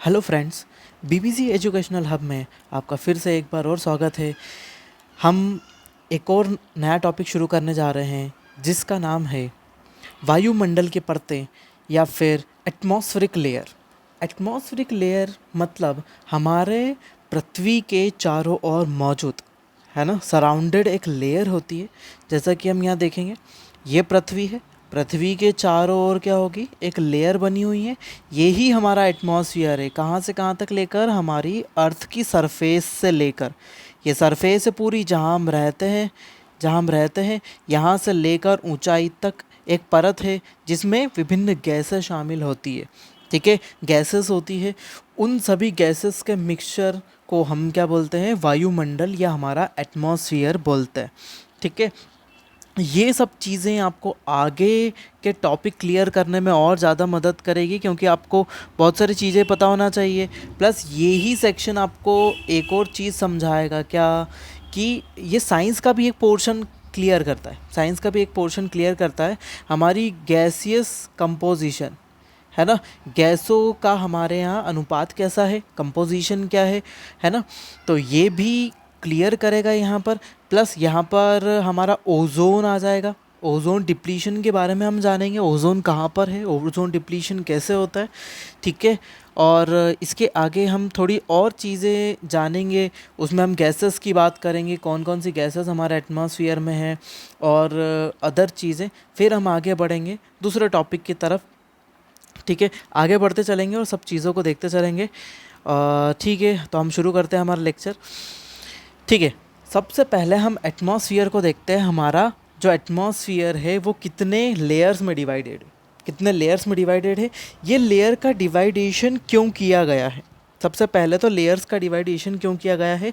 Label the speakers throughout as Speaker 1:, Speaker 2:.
Speaker 1: Hello friends, BBC educational hub में आपका फिर से एक बार और स्वागत है। हम एक और नया टॉपिक शुरू करने जा रहे हैं जिसका नाम है वायुमंडल की परतें या फिर एटमॉस्फेरिक लेयर। एटमॉस्फेरिक लेयर मतलब हमारे पृथ्वी के चारों ओर मौजूद, है ना, सराउंडेड एक लेयर होती है। जैसा कि हम यहाँ देखेंगे, ये पृथ्वी है, पृथ्वी के चारों ओर क्या होगी, एक लेयर बनी हुई है। यही हमारा एटमॉस्फियर है। कहाँ से कहाँ तक लेकर, हमारी अर्थ की सरफेस से लेकर, ये सरफेस है पूरी जहाँ हम रहते हैं, यहाँ से लेकर ऊंचाई तक एक परत है जिसमें विभिन्न गैसें शामिल होती है। ठीक है, गैसेस होती है। उन सभी गैसेस के मिक्सचर को हम क्या बोलते हैं, वायुमंडल या हमारा एटमॉस्फियर बोलते हैं। ठीक है, ये सब चीज़ें आपको आगे के टॉपिक क्लियर करने में और ज़्यादा मदद करेगी, क्योंकि आपको बहुत सारी चीज़ें पता होना चाहिए। प्लस यही सेक्शन आपको एक और चीज़ समझाएगा क्या, कि ये साइंस का भी एक पोर्शन क्लियर करता है। साइंस का भी एक पोर्शन क्लियर करता है हमारी गैसियस कंपोजिशन, है ना। गैसों का हमारे यहाँ अनुपात कैसा है, कंपोजिशन क्या है ना। तो ये भी क्लियर करेगा यहाँ पर। प्लस यहाँ पर हमारा ओजोन आ जाएगा। ओजोन डिप्लीशन के बारे में हम जानेंगे, ओजोन कहाँ पर है, ओजोन डिप्लीशन कैसे होता है। ठीक है, और इसके आगे हम थोड़ी और चीज़ें जानेंगे। उसमें हम गैसेस की बात करेंगे, कौन कौन सी गैसेस हमारे एटमॉस्फेयर में हैं, और अदर चीज़ें। फिर हम आगे बढ़ेंगे दूसरे टॉपिक की तरफ। ठीक है, आगे बढ़ते चलेंगे और सब चीज़ों को देखते चलेंगे। ठीक है, तो हम शुरू करते हैं हमारा लेक्चर। ठीक है, सबसे पहले हम एटमॉस्फियर को देखते हैं। हमारा जो एटमॉस्फियर है वो कितने लेयर्स में डिवाइडेड है, कितने लेयर्स में डिवाइडेड है, ये लेयर का डिवाइडेशन क्यों किया गया है। सबसे पहले तो लेयर्स का डिवाइडेशन क्यों किया गया है,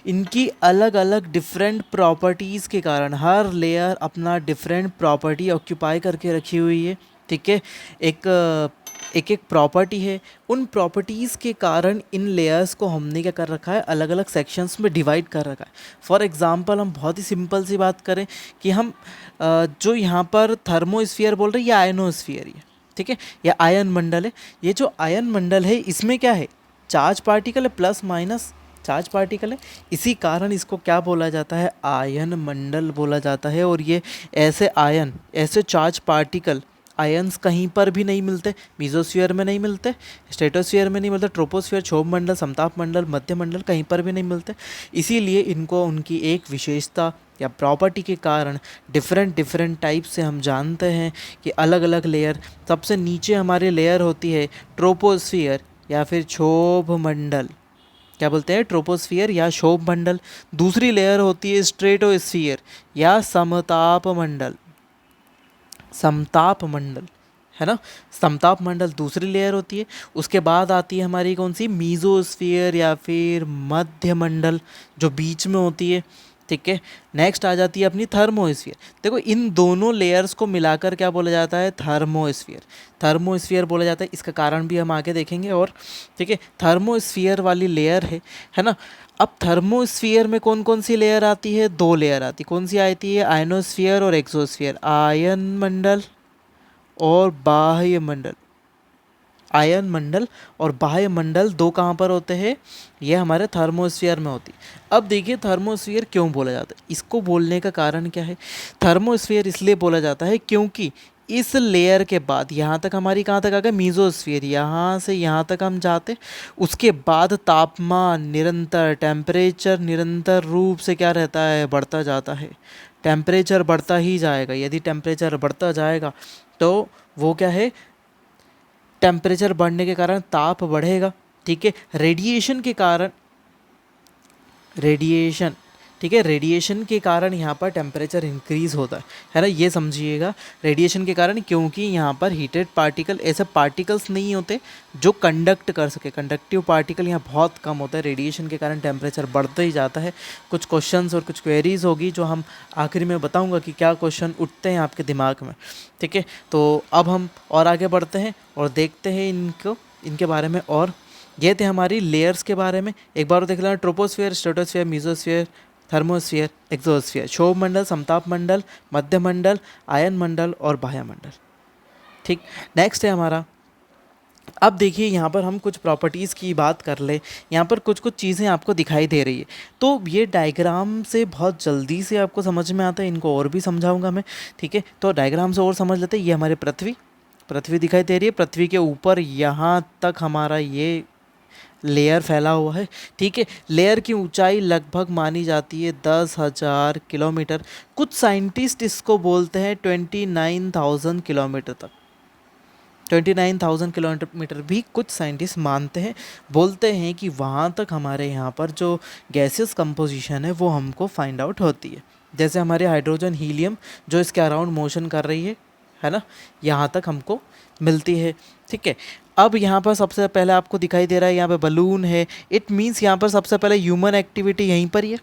Speaker 1: इनकी अलग अलग डिफरेंट प्रॉपर्टीज़ के कारण। हर लेयर अपना डिफरेंट प्रॉपर्टी ऑक्यूपाई करके रखी हुई है। ठीक है, एक एक प्रॉपर्टी है। उन प्रॉपर्टीज़ के कारण इन लेयर्स को हमने क्या कर रखा है, अलग अलग सेक्शंस में डिवाइड कर रखा है। फॉर एग्जांपल हम बहुत ही सिंपल सी बात करें कि हम जो यहाँ पर थर्मोस्फीयर बोल रहे हैं, ये आयनोस्फीयर ही है। ठीक है, यह आयन मंडल है। ये जो आयन मंडल है, इसमें क्या है, चार्ज पार्टिकल है, प्लस माइनस चार्ज पार्टिकल है। इसी कारण इसको क्या बोला जाता है, आयन मंडल बोला जाता है। और ये ऐसे आयन, ऐसे चार्ज पार्टिकल, आयंस कहीं पर भी नहीं मिलते। मीजोस्फीयर में नहीं मिलते, स्ट्रेटोस्फीयर में नहीं मिलते, ट्रोपोस्फीयर, क्षोभ मंडल, समताप मंडल, मध्य मंडल, कहीं पर भी नहीं मिलते। इसीलिए इनको उनकी एक विशेषता या प्रॉपर्टी के कारण डिफरेंट डिफरेंट टाइप से हम जानते हैं कि अलग अलग लेयर। सबसे नीचे हमारी लेयर होती है ट्रोपोस्फीयर या फिर क्षोभ मंडल, क्या बोलते हैं, ट्रोपोस्फियर या क्षोभ मंडल। दूसरी लेयर होती है स्ट्रेटोस्फियर या समताप मंडल, समताप मंडल, है ना। समताप मंडल दूसरी लेयर होती है। उसके बाद आती है हमारी कौन सी, मीजोस्फीयर या फिर मध्य मंडल, जो बीच में होती है। ठीक है, नेक्स्ट आ जाती है अपनी थर्मोस्फीयर। देखो, इन दोनों लेयर्स को मिलाकर क्या बोला जाता है, थर्मोस्फीयर। थर्मोस्फीयर बोला जाता है, इसका कारण भी हम आगे देखेंगे। और ठीक है, थर्मोस्फीयर वाली लेयर है ना। अब थर्मोस्फीयर में कौन कौन सी लेयर आती है, दो लेयर आती है। कौन सी आती है, आयनोस्फीयर और एक्सोस्फीयर। आयन मंडल और बाह्य मंडल। आयन मंडल और बाह्य मंडल दो कहाँ पर होते हैं, ये हमारे थर्मोस्फीयर में होती है। अब देखिए, थर्मोस्फीयर क्यों बोला जाता है, इसको बोलने का कारण क्या है। थर्मोस्फीयर इसलिए बोला जाता है क्योंकि इस लेयर के बाद यहाँ तक हमारी, कहाँ तक आ गए, मीजोस्फीयर, यहाँ से यहाँ तक हम जाते। उसके बाद तापमान निरंतर, टेम्परेचर निरंतर रूप से क्या रहता है, बढ़ता जाता है। टेम्परेचर बढ़ता ही जाएगा। यदि टेम्परेचर बढ़ता जाएगा तो वो क्या है, टेम्परेचर बढ़ने के कारण ताप बढ़ेगा। ठीक है, रेडिएशन के कारण, रेडिएशन, ठीक है, रेडिएशन के कारण यहाँ पर टेम्परेचर इंक्रीज़ होता है ना। ये समझिएगा, रेडिएशन के कारण, क्योंकि यहाँ पर हीटेड पार्टिकल, ऐसे पार्टिकल्स नहीं होते जो कंडक्ट कर सके। कंडक्टिव पार्टिकल यहाँ बहुत कम होता है। रेडिएशन के कारण टेम्परेचर बढ़ता ही जाता है। कुछ क्वेश्चंस और कुछ क्वेरीज होगी जो हम आखिरी में बताऊँगा कि क्या क्वेश्चन उठते हैं आपके दिमाग में। ठीक है, तो अब हम और आगे बढ़ते हैं और देखते हैं इनके बारे में। और ये थे हमारी लेयर्स के बारे में। एक बार देख लेना, troposphere, stratosphere, mesosphere, thermosphere, exosphere, क्षोभ मंडल, समताप मंडल, मध्य मंडल, आयन मंडल और बाह्य मंडल। ठीक, नेक्स्ट है हमारा अब देखिए यहाँ पर हम कुछ प्रॉपर्टीज़ की बात कर ले। यहाँ पर कुछ कुछ चीज़ें आपको दिखाई दे रही है, तो ये डायग्राम से बहुत जल्दी से आपको समझ में आता है, इनको और भी समझाऊंगा मैं। ठीक है, तो डायग्राम से और समझ लेते हैं। ये हमारे पृथ्वी पृथ्वी दिखाई दे रही है। पृथ्वी के ऊपर यहाँ तक हमारा ये लेयर फैला हुआ है। ठीक है, लेयर की ऊंचाई लगभग मानी जाती है 10,000 किलोमीटर। कुछ साइंटिस्ट इसको बोलते हैं 29,000 किलोमीटर तक। 29,000 किलोमीटर भी कुछ साइंटिस्ट मानते हैं, बोलते हैं कि वहाँ तक हमारे यहाँ पर जो गैसेस कंपोजिशन है वो हमको फाइंड आउट होती है। जैसे हमारे हाइड्रोजन हीलियम जो इसके अराउंड मोशन कर रही है ना, यहाँ तक हमको मिलती है। ठीक है, अब यहाँ पर सबसे पहले आपको दिखाई दे रहा है यहाँ पे बलून है। इट मीन्स यहाँ पर सबसे पहले ह्यूमन एक्टिविटी यहीं पर ही है।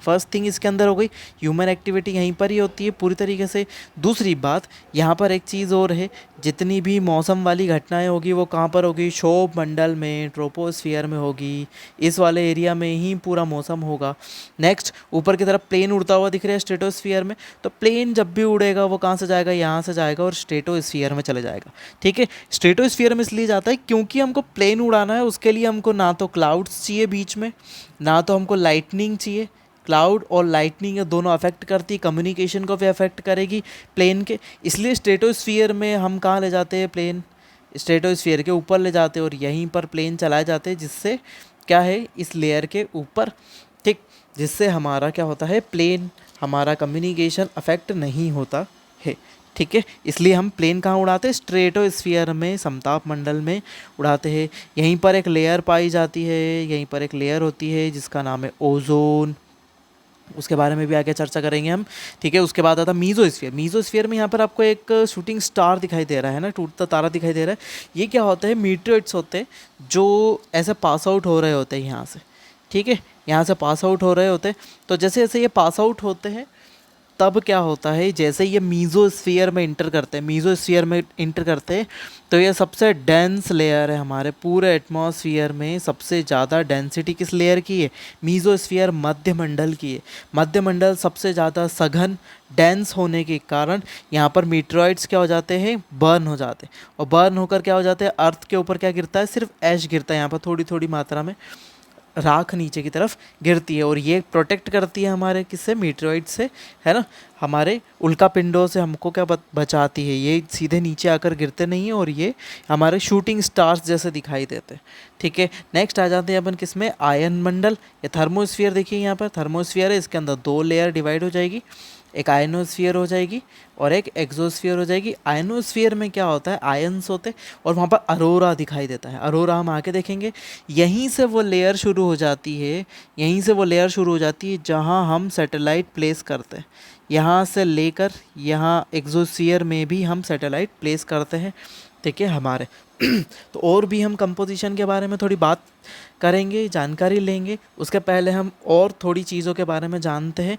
Speaker 1: फर्स्ट थिंग इसके अंदर हो गई, ह्यूमन एक्टिविटी यहीं पर ही होती है पूरी तरीके से। दूसरी बात, यहाँ पर एक चीज़ और है, जितनी भी मौसम वाली घटनाएं होगी वो कहाँ पर होगी, क्षोभ मंडल में, ट्रोपोस्फियर में होगी। इस वाले एरिया में ही पूरा मौसम होगा। नेक्स्ट, ऊपर की तरफ प्लेन उड़ता हुआ दिख रहा है स्ट्रेटोस्फियर में, तो प्लेन जब भी उड़ेगा वो कहाँ से जाएगा, यहाँ से जाएगा और स्ट्रेटोस्फियर में चले जाएगा। ठीक है, स्ट्रेटोस्फियर में इसलिए जाता है क्योंकि हमको प्लेन उड़ाना है, उसके लिए हमको ना तो क्लाउड्स चाहिए बीच में, ना तो हमको लाइटनिंग चाहिए। क्लाउड और लाइटनिंग दोनों अफेक्ट करती, कम्युनिकेशन को भी अफेक्ट करेगी प्लेन के। इसलिए स्ट्रेटोस्फियर में हम कहाँ ले जाते हैं प्लेन, स्ट्रेटोस्फियर के ऊपर ले जाते हैं और यहीं पर प्लेन चलाए जाते हैं, जिससे क्या है, इस लेयर के ऊपर। ठीक, जिससे हमारा क्या होता है, प्लेन हमारा कम्युनिकेशन अफेक्ट नहीं होता है। ठीक है, इसलिए हम प्लेन कहाँ उड़ाते हैं, स्ट्रेटोस्फियर में, समताप मंडल में उड़ाते हैं। यहीं पर एक लेयर पाई जाती है, यहीं पर एक लेयर होती है जिसका नाम है ओजोन। उसके बारे में भी आगे चर्चा करेंगे हम। ठीक है, उसके बाद आता मीजोस्फीयर। मीजोस्फीयर में यहाँ पर आपको एक शूटिंग स्टार दिखाई दे रहा है ना, टूटता तारा दिखाई दे रहा है। ये क्या होता है, मीटियोइट्स होते हैं जो ऐसे पास आउट हो रहे होते हैं यहाँ से। ठीक है, यहाँ से पास आउट हो रहे होते हैं, तो जैसे जैसे ये पास आउट होते हैं तब क्या होता है, जैसे ये मीजोस्फीयर में इंटर करते हैं, मीजोस्फीयर में इंटर करते हैं, तो ये सबसे डेंस लेयर है हमारे पूरे एटमॉस्फेयर में। सबसे ज़्यादा डेंसिटी किस लेयर की है, मीजोस्फीयर मध्यमंडल की है। मध्यमंडल सबसे ज़्यादा सघन डेंस होने के कारण यहाँ पर मीटरॉइड्स क्या हो जाते हैं, बर्न हो जाते हैं, और बर्न होकर क्या हो जाते हैं, अर्थ के ऊपर क्या गिरता है, सिर्फ ऐश गिरता है। यहाँ पर थोड़ी थोड़ी मात्रा में राख नीचे की तरफ गिरती है, और ये प्रोटेक्ट करती है हमारे किससे, मीटरॉइड से, है ना, हमारे उल्का पिंडों से हमको क्या बचाती है। ये सीधे नीचे आकर गिरते नहीं है और ये हमारे शूटिंग स्टार्स जैसे दिखाई देते हैं। ठीक है, नेक्स्ट आ जाते हैं अपन किस में, आयन मंडल या थर्मोस्फियर। देखिए यहाँ पर थर्मोस्फियर है, इसके अंदर दो लेयर डिवाइड हो जाएगी, एक आयनोस्फीयर हो जाएगी और एक एक्सोस्फीयर हो जाएगी। आयनोस्फीयर में क्या होता है, आयन्स होते हैं और वहाँ पर अरोरा दिखाई देता है। अरोरा हम आके देखेंगे, यहीं से वो लेयर शुरू हो जाती है, यहीं से वो लेयर शुरू हो जाती है जहाँ हम सैटेलाइट प्लेस करते हैं। यहाँ से लेकर यहाँ एक्सोस्फीयर में भी हम सैटेलाइट प्लेस करते हैं। ठीक है हमारे तो और भी हम कंपोजिशन के बारे में थोड़ी बात करेंगे, जानकारी लेंगे। उसके पहले हम और थोड़ी चीज़ों के बारे में जानते हैं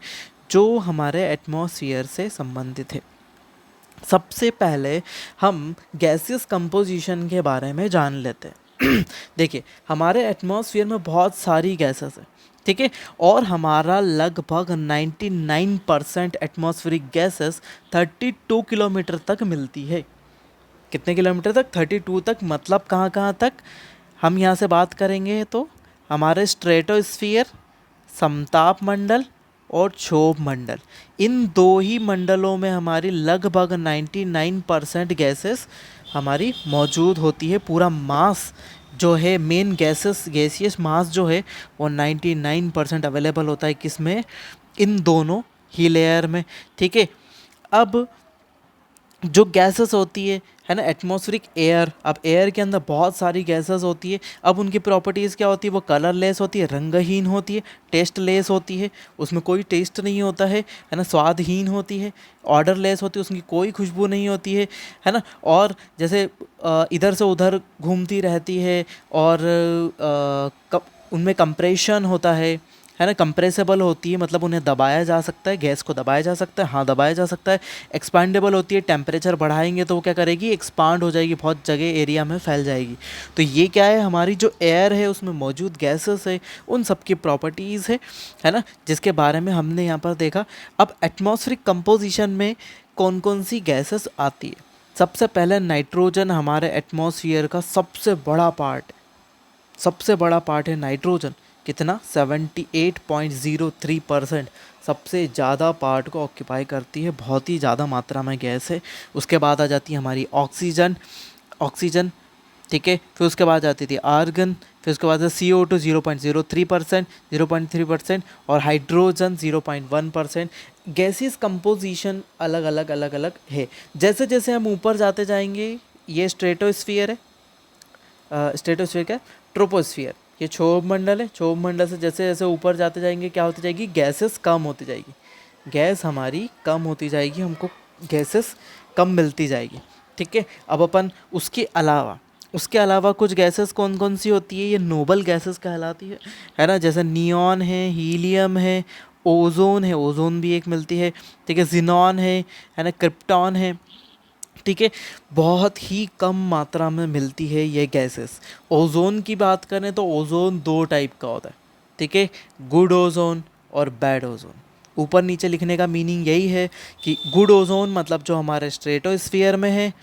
Speaker 1: जो हमारे एटमॉस्फेयर से संबंधित है। सबसे पहले हम गैसियस कंपोजिशन के बारे में जान लेते हैं। देखिए, हमारे एटमॉस्फेयर में बहुत सारी गैसेस हैं, ठीक है, और हमारा लगभग 99% एटमॉस्फेरिक गैसेस 32 किलोमीटर तक मिलती है। कितने किलोमीटर तक, 32 तक। मतलब कहाँ कहाँ तक, हम यहाँ से बात करेंगे तो हमारे स्ट्रेटोस्फियर, समताप मंडल और क्षोभ मंडल, इन दो ही मंडलों में हमारी लगभग 99% गैसेस हमारी मौजूद होती है। पूरा मास जो है, मेन गैसियस मास जो है वो 99% अवेलेबल होता है किसमें, इन दोनों ही लेयर में। ठीक है, अब जो गैसेस होती है ना, एटमॉस्फेरिक एयर। अब एयर के अंदर बहुत सारी गैसेस होती है। अब उनकी प्रॉपर्टीज़ क्या होती है, वो कलरलेस होती है, रंगहीन होती है, टेस्टलेस होती है, उसमें कोई टेस्ट नहीं होता है ना, स्वादहीन होती है, ऑर्डरलेस होती है, उसकी कोई खुशबू नहीं होती है ना, और जैसे इधर से उधर घूमती रहती है, और उनमें कंप्रेशन होता है ना, कंप्रेसेबल होती है, मतलब उन्हें दबाया जा सकता है, गैस को दबाया जा सकता है, हाँ दबाया जा सकता है। एक्सपांडेबल होती है, टेम्परेचर बढ़ाएंगे तो वो क्या करेगी, एक्सपांड हो जाएगी, बहुत जगह एरिया में फैल जाएगी। तो ये क्या है, हमारी जो एयर है उसमें मौजूद गैसेस है, उन सब की प्रॉपर्टीज़ है ना, जिसके बारे में हमने यहाँ पर देखा। अब एटमॉस्फेरिक कंपोजिशन में कौन कौन सी गैसेस आती है, सबसे पहले नाइट्रोजन हमारे एटमॉस्फेयर का सबसे बड़ा पार्ट है, सबसे बड़ा पार्ट है नाइट्रोजन। कितना? 78.03% सबसे ज़्यादा पार्ट को ऑक्यूपाई करती है, बहुत ही ज़्यादा मात्रा में गैस है। उसके बाद आ जाती है हमारी ऑक्सीजन, ऑक्सीजन, ठीक है। फिर उसके बाद आती थी आर्गन, फिर उसके बाद CO2 0.03%, 0.3%, और हाइड्रोजन 0.1%। गैसेस कंपोजिशन अलग अलग अलग अलग है। जैसे जैसे हम ऊपर जाते जाएंगे, ये स्ट्रेटोस्फियर है, स्ट्रेटोस्फियर क्या? ट्रोपोस्फियर। ये क्षोभ मंडल है। क्षोभ मंडल से जैसे जैसे ऊपर जाते जाएंगे क्या होती जाएगी? गैसेस कम होती जाएगी, गैस हमारी कम होती जाएगी, हमको गैसेस कम मिलती जाएगी, ठीक है। अब अपन उसके अलावा कुछ गैसेस कौन कौन सी होती है? ये नोबल गैसेस कहलाती है ना। जैसे नियॉन है, हीलियम है, ओजोन है, ओजोन भी एक मिलती है, ठीक है। जिनॉन है ना, क्रिप्टॉन है, ठीक है। बहुत ही कम मात्रा में मिलती है ये गैसेस। ओजोन की बात करें तो ओजोन दो टाइप का होता है, ठीक है। गुड ओजोन और बैड ओजोन। ऊपर नीचे लिखने का मीनिंग यही है कि गुड ओजोन मतलब जो हमारे स्ट्रेटोस्फीयर में है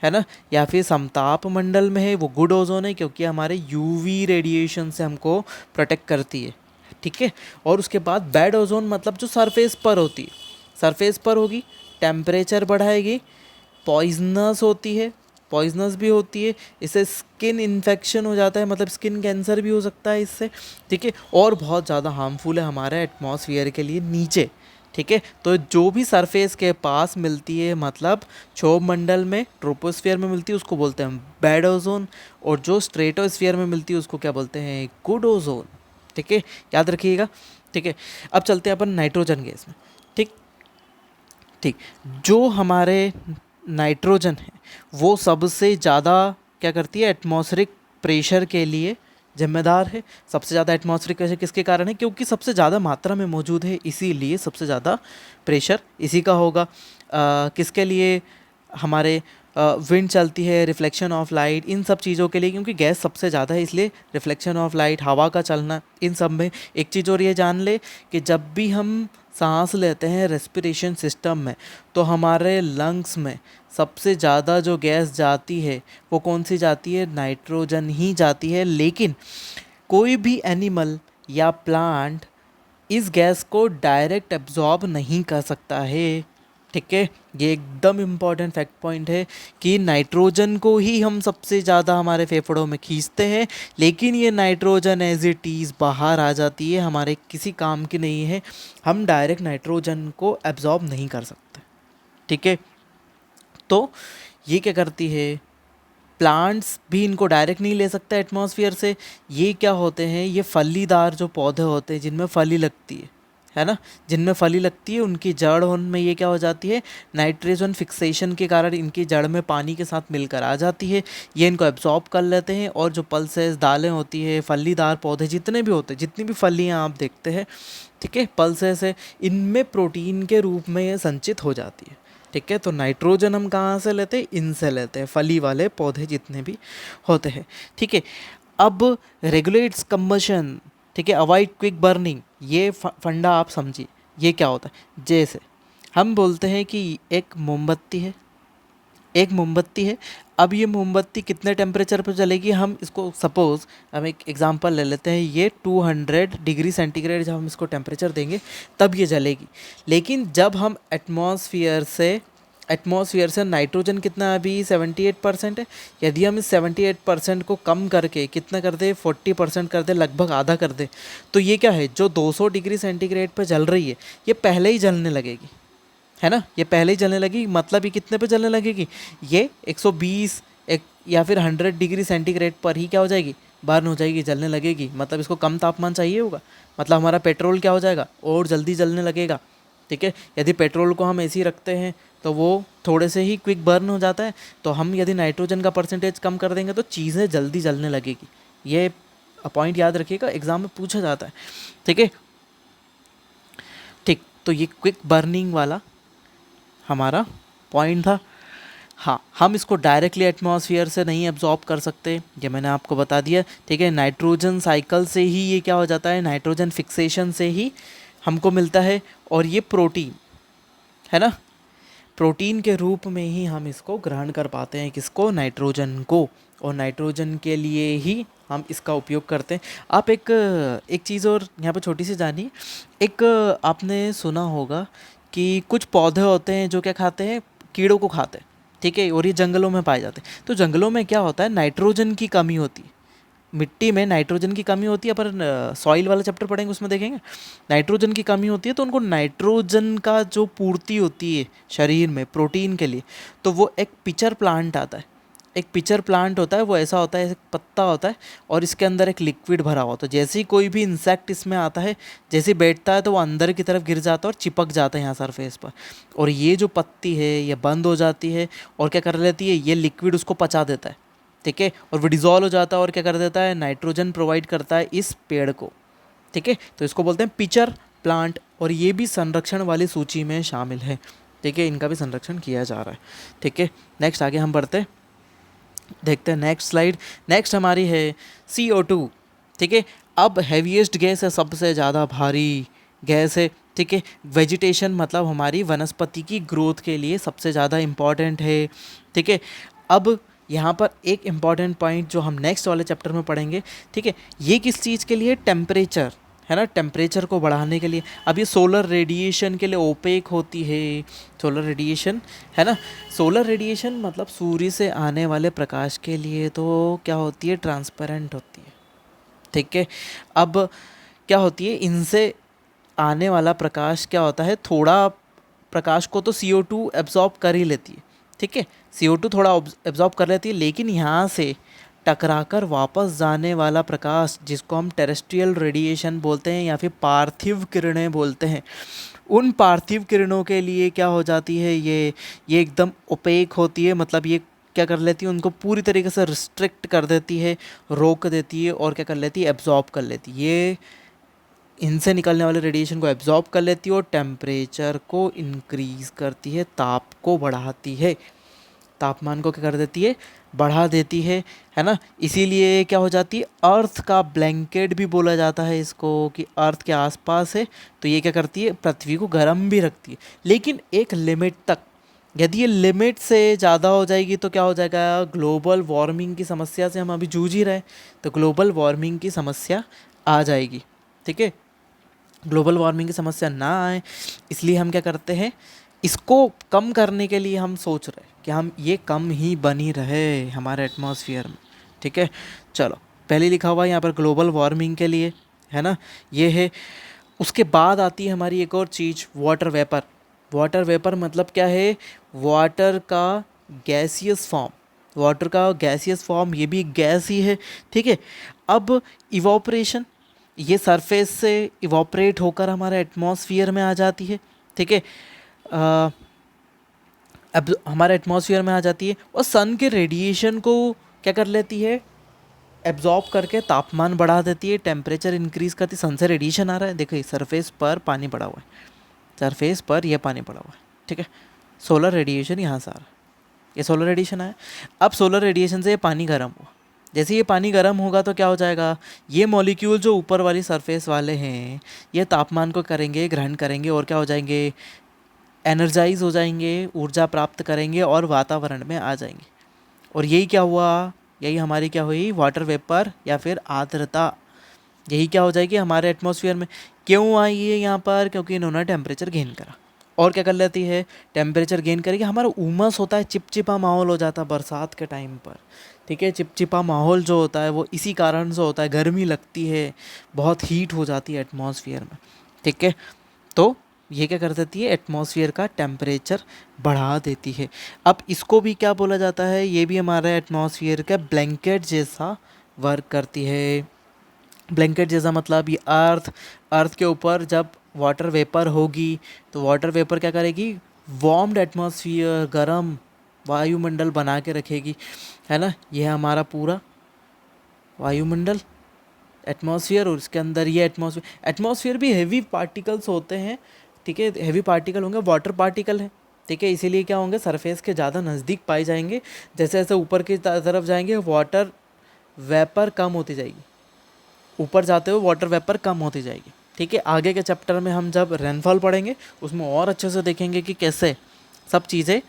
Speaker 1: ना, या फिर समताप मंडल में है, वो गुड ओजोन है क्योंकि हमारे यूवी रेडिएशन से हमको प्रोटेक्ट करती है, ठीक है। और उसके बाद बैड ओजोन मतलब जो सरफेस पर होती है, सरफेस पर होगी, टेम्परेचर बढ़ाएगी, पॉइजनस होती है, पॉइजनस भी होती है, इससे स्किन इन्फेक्शन हो जाता है, मतलब स्किन कैंसर भी हो सकता है इससे, ठीक है। और बहुत ज़्यादा हार्मफुल है हमारे एटमॉस्फेयर के लिए नीचे, ठीक है। तो जो भी सरफेस के पास मिलती है, मतलब क्षोभ मंडल में, ट्रोपोस्फियर में मिलती है, उसको बोलते हैं बैड ओजोन, और जो स्ट्रेटोस्फियर में मिलती है उसको क्या बोलते हैं? गुड ओजोन, ठीक है। याद रखिएगा, ठीक है। अब चलते हैं अपन नाइट्रोजन गैस में, ठीक ठीक। जो हमारे नाइट्रोजन है वो सबसे ज़्यादा क्या करती है? एटमॉस्फेरिक प्रेशर के लिए जिम्मेदार है। सबसे ज़्यादा एटमॉस्फेरिक प्रेशर किसके कारण है? क्योंकि सबसे ज़्यादा मात्रा में मौजूद है, इसीलिए सबसे ज़्यादा प्रेशर इसी का होगा। किसके लिए? हमारे विंड चलती है, रिफ्लेक्शन ऑफ लाइट, इन सब चीज़ों के लिए, क्योंकि गैस सबसे ज़्यादा है इसलिए रिफ्लेक्शन ऑफ लाइट, हवा का चलना, इन सब में। एक चीज़ और ये जान ले कि जब भी हम सांस लेते हैं रेस्पिरेशन सिस्टम में, तो हमारे लंग्स में सबसे ज़्यादा जो गैस जाती है वो कौन सी जाती है? नाइट्रोजन ही जाती है। लेकिन कोई भी एनिमल या प्लांट इस गैस को डायरेक्ट एब्जॉर्ब नहीं कर सकता है, ठीक है। ये एकदम इम्पॉर्टेंट फैक्ट पॉइंट है कि नाइट्रोजन को ही हम सबसे ज़्यादा हमारे फेफड़ों में खींचते हैं, लेकिन ये नाइट्रोजन एज इट इज़ बाहर आ जाती है, हमारे किसी काम की नहीं है। हम डायरेक्ट नाइट्रोजन को एब्जॉर्ब नहीं कर सकते, ठीक है। तो ये क्या करती है? प्लांट्स भी इनको डायरेक्ट नहीं ले सकता एटमॉस्फेयर से। ये क्या होते हैं? ये फलीदार जो पौधे होते हैं जिनमें फली लगती है ना, जिनमें फली लगती है, उनकी जड़ में ये क्या हो जाती है? नाइट्रोजन फिक्सेशन के कारण इनकी जड़ में पानी के साथ मिलकर आ जाती है, ये इनको एब्जॉर्ब कर लेते हैं। और जो पल्सेस, दालें होती है, फलीदार पौधे जितने भी होते हैं, जितनी भी फलियाँ आप देखते हैं, ठीक है, पल्सेस है, इनमें प्रोटीन के रूप में ये संचित हो जाती है, ठीक है। तो नाइट्रोजन हम कहाँ से लेते हैं? इनसे लेते हैं, फली वाले पौधे जितने भी होते हैं, ठीक है। अब रेगुलेट्स कंबशन, ठीक है, अवॉइड क्विक बर्निंग, ये फंडा आप समझिए। ये क्या होता है? जैसे हम बोलते हैं कि एक मोमबत्ती है, एक मोमबत्ती है। अब ये मोमबत्ती कितने टेम्परेचर पर जलेगी? हम इसको सपोज़ हम एक एग्जांपल ले लेते हैं, ये 200 डिग्री सेंटीग्रेड जब हम इसको टेम्परेचर देंगे तब ये जलेगी। लेकिन जब हम एटमॉस्फेयर से नाइट्रोजन कितना है अभी? 78% है। यदि हम इस 78% को कम करके कितना कर दे? 40% कर दे, लगभग आधा कर दे, तो ये क्या है? जो 200 डिग्री सेंटीग्रेड पर जल रही है, ये पहले ही जलने लगेगी, है ना। ये पहले ही जलने लगेगी, मतलब ये कितने पे जलने लगेगी? ये 120 या फिर 100 डिग्री सेंटीग्रेड पर ही क्या हो जाएगी? बर्न हो जाएगी, जलने लगेगी। मतलब इसको कम तापमान चाहिए होगा, मतलब हमारा पेट्रोल क्या हो जाएगा? और जल्दी जलने लगेगा, ठीक है। यदि पेट्रोल को हम ऐसे ही रखते हैं तो वो थोड़े से ही क्विक बर्न हो जाता है, तो हम यदि नाइट्रोजन का परसेंटेज कम कर देंगे तो चीज़ें जल्दी जलने लगेगी। ये पॉइंट याद रखिएगा, एग्ज़ाम में पूछा जाता है, ठीक है। ठीक, तो ये क्विक बर्निंग वाला हमारा पॉइंट था। हाँ, हम इसको डायरेक्टली एटमॉस्फेयर से नहीं एब्जॉर्ब कर सकते, ये मैंने आपको बता दिया, ठीक है। नाइट्रोजन साइकिल से ही ये क्या हो जाता है? नाइट्रोजन फिक्सेशन से ही हमको मिलता है। और ये प्रोटीन है ना, प्रोटीन के रूप में ही हम इसको ग्रहण कर पाते हैं, किसको, नाइट्रोजन को, और नाइट्रोजन के लिए ही हम इसका उपयोग करते हैं। आप एक चीज़ और यहाँ पर छोटी सी जानिए, एक आपने सुना होगा कि कुछ पौधे होते हैं जो क्या खाते हैं, कीड़ों को खाते हैं, ठीक है, और ये जंगलों में पाए जाते हैं। तो जंगलों में क्या होता है, नाइट्रोजन की कमी होती है, मिट्टी में नाइट्रोजन की कमी होती है, पर सॉइल वाला चैप्टर पढ़ेंगे उसमें देखेंगे नाइट्रोजन की कमी होती है, तो उनको नाइट्रोजन का जो पूर्ति होती है शरीर में प्रोटीन के लिए, तो वो एक पिचर प्लांट आता है, एक पिचर प्लांट होता है, वो ऐसा होता है, एक पत्ता होता है और इसके अंदर एक लिक्विड भरा हुआ होता है। जैसे ही कोई भी इंसेक्ट इसमें आता है, जैसे ही बैठता है तो वो अंदर की तरफ गिर जाता है और चिपक जाता है यहाँ सरफेस पर, और ये जो पत्ती है ये बंद हो जाती है और क्या कर लेती है, ये लिक्विड उसको पचा देता है, ठीक है, और वो डिज़ोल्व हो जाता है और क्या कर देता है, नाइट्रोजन प्रोवाइड करता है इस पेड़ को, ठीक है। तो इसको बोलते हैं पिचर प्लांट, और ये भी संरक्षण वाली सूची में शामिल है, ठीक है, इनका भी संरक्षण किया जा रहा है, ठीक है। नेक्स्ट आगे हम बढ़ते हैं, देखते हैं नेक्स्ट स्लाइड। नेक्स्ट हमारी है CO2, ठीक है। अब हैवीएस्ट गैस है, सबसे ज़्यादा भारी गैस है, ठीक है। वेजिटेशन मतलब हमारी वनस्पति की ग्रोथ के लिए सबसे ज़्यादा इम्पॉर्टेंट है, ठीक है। अब यहाँ पर एक इम्पॉर्टेंट पॉइंट जो हम नेक्स्ट वाले चैप्टर में पढ़ेंगे, ठीक है, ये किस चीज़ के लिए, टेम्परेचर, है ना, टेम्परेचर को बढ़ाने के लिए। अब ये सोलर रेडिएशन के लिए ओपेक होती है, सोलर रेडिएशन, है ना, सोलर रेडिएशन मतलब सूर्य से आने वाले प्रकाश के लिए तो क्या होती है, ट्रांसपेरेंट होती है, ठीक है। अब क्या होती है, इनसे आने वाला प्रकाश क्या होता है, थोड़ा प्रकाश को तो CO2 एब्जॉर्ब कर ही लेती है, ठीक है, CO2 थोड़ा एब्जॉर्ब कर लेती है, लेकिन यहाँ से टकराकर वापस जाने वाला प्रकाश जिसको हम टेरेस्ट्रियल रेडिएशन बोलते हैं या फिर पार्थिव किरणें बोलते हैं, उन पार्थिव किरणों के लिए क्या हो जाती है, ये एकदम ओपेक होती है, मतलब ये क्या कर लेती है, उनको पूरी तरीके से रिस्ट्रिक्ट कर देती है, रोक देती है, और क्या कर लेती है, एब्जॉर्ब कर लेती है, ये इनसे निकलने वाले रेडिएशन को एब्जॉर्ब कर लेती है और टेम्परेचर को इंक्रीज़ करती है, ताप को बढ़ाती है, तापमान को क्या कर देती है, बढ़ा देती है ना। इसीलिए क्या हो जाती है, अर्थ का ब्लैंकेट भी बोला जाता है इसको, कि अर्थ के आसपास है तो ये क्या करती है, पृथ्वी को गर्म भी रखती है, लेकिन एक लिमिट तक। यदि ये लिमिट से ज़्यादा हो जाएगी तो क्या हो जाएगा, ग्लोबल वार्मिंग की समस्या से हम अभी जूझ ही रहे हैं, तो ग्लोबल वार्मिंग की समस्या आ जाएगी, ठीक है। ग्लोबल वार्मिंग की समस्या ना आए इसलिए हम क्या करते हैं, इसको कम करने के लिए हम सोच रहे हैं कि हम ये कम ही बनी रहे हमारे एटमॉस्फेयर में, ठीक है। चलो, पहले लिखा हुआ है यहाँ पर ग्लोबल वार्मिंग के लिए, है ना, ये है। उसके बाद आती है हमारी एक और चीज़, वाटर वेपर। वाटर वेपर मतलब क्या है, वाटर का गैसियस फॉर्म, वाटर का गैसियस फॉर्म, ये भी एक गैस ही है, ठीक है। अब इवोपरेशन, ये सरफेस से इवोपरेट होकर हमारे एटमॉस्फेयर में आ जाती है, ठीक है, अब हमारे एटमॉस्फेयर में आ जाती है और सन के रेडिएशन को क्या कर लेती है, एब्जॉर्ब करके तापमान बढ़ा देती है, टेम्परेचर इंक्रीज़ करती है। सन से रेडिएशन आ रहा है, देखिए सरफेस पर पानी पड़ा हुआ है, सरफेस पर यह पानी पड़ा हुआ है, ठीक है। सोलर रेडिएशन यहाँ से आ रहा है, ये सोलर रेडिएशन आया। अब सोलर रेडिएशन से ये पानी गर्म हुआ, जैसे ये पानी गर्म होगा तो क्या हो जाएगा, ये मॉलिक्यूल जो ऊपर वाली सरफेस वाले हैं ये तापमान को करेंगे, ग्रहण करेंगे और क्या हो जाएंगे, एनर्जाइज हो जाएंगे, ऊर्जा प्राप्त करेंगे और वातावरण में आ जाएंगे। और यही क्या हुआ, यही हमारी क्या हुई, वाटर वेपर या फिर आर्द्रता, यही क्या हो जाएगी हमारे एटमॉस्फेयर में। क्यों आई है यहाँ पर, क्योंकि इन्होंने टेम्परेचर गेन करा, और क्या कर लेती है, टेम्परेचर गेन करेगी, हमारा उमस होता है, चिपचिपा माहौल हो जाता है बरसात के टाइम पर, ठीक है। चिपचिपा माहौल जो होता है वो इसी कारण से होता है, गर्मी लगती है, बहुत हीट हो जाती है एटमॉस्फेयर में, ठीक है। तो ये क्या कर देती है, एटमॉस्फेयर का टेम्परेचर बढ़ा देती है। अब इसको भी क्या बोला जाता है, ये भी हमारा एटमॉस्फेयर का ब्लैंकेट जैसा वर्क करती है। ब्लैंकेट जैसा मतलब ये अर्थ के ऊपर जब वाटर वेपर होगी तो वाटर वेपर क्या करेगी, वार्म्ड एटमॉस्फेयर, गर्म वायुमंडल बना के रखेगी, है ना। ये है हमारा पूरा वायुमंडल, एटमॉस्फेयर, और उसके अंदर ये एटमॉस्फेयर भी हेवी पार्टिकल्स होते हैं, ठीक है, हेवी पार्टिकल होंगे, वाटर पार्टिकल है, ठीक है, इसीलिए क्या होंगे, सरफेस के ज़्यादा नज़दीक पाए जाएंगे। जैसे जैसे ऊपर की तरफ जाएंगे वाटर वेपर कम होती जाएगी, ऊपर जाते हुए वाटर वेपर कम होती जाएगी, ठीक है। आगे के चैप्टर में हम जब रेनफॉल पढ़ेंगे उसमें और अच्छे से देखेंगे कि कैसे सब चीज़ें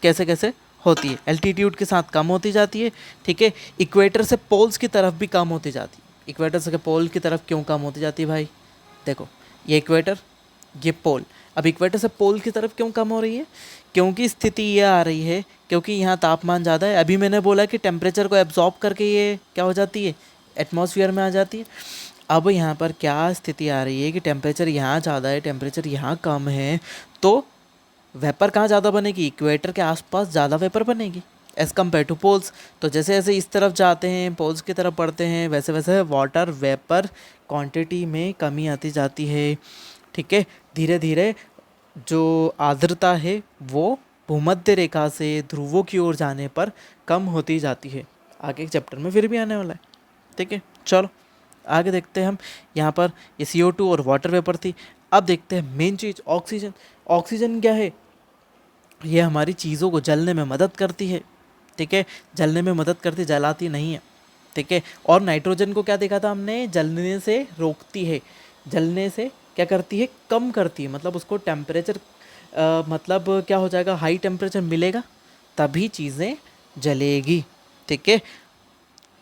Speaker 1: कैसे कैसे होती है, एल्टीट्यूड के साथ कम होती जाती है, ठीक है। इक्वेटर से पोल्स की तरफ भी कम होती जाती है। इक्वेटर से पोल की तरफ क्यों कम होती जाती है भाई? देखो, ये इक्वेटर, ये पोल। अब इक्वेटर से पोल की तरफ क्यों कम हो रही है? क्योंकि स्थिति ये आ रही है, क्योंकि यहाँ तापमान ज़्यादा है। अभी मैंने बोला कि टेम्परेचर को एब्जॉर्ब करके ये क्या हो जाती है, एटमॉस्फेयर में आ जाती है। अब यहाँ पर क्या स्थिति आ रही है कि टेम्परेचर यहाँ ज़्यादा है, टेम्परेचर यहाँ कम है, तो वेपर कहाँ ज़्यादा बनेगी? इक्वेटर के आसपास ज़्यादा वेपर बनेगी एज़ कम्पेयर टू पोल्स। तो जैसे जैसे इस तरफ जाते हैं, पोल्स की तरफ बढ़ते हैं, वैसे वैसे वाटर वेपर क्वांटिटी में कमी आती जाती है, ठीक है। धीरे धीरे जो आर्द्रता है वो भूमध्य रेखा से ध्रुवों की ओर जाने पर कम होती जाती है। आगे चैप्टर में फिर भी आने वाला है, ठीक है। चलो आगे देखते हैं हम। यहाँ पर ये CO2 और वाटर वेपर थी। अब देखते हैं मेन चीज़, ऑक्सीजन। ऑक्सीजन क्या है? ये हमारी चीज़ों को जलने में मदद करती है, ठीक है। जलने में मदद करती, जलाती नहीं है, ठीक है। और नाइट्रोजन को क्या देखा था हमने? जलने से रोकती है, जलने से क्या करती है? कम करती है। मतलब उसको टेम्परेचर मतलब क्या हो जाएगा? हाई टेम्परेचर मिलेगा तभी चीज़ें जलेगी, ठीक है,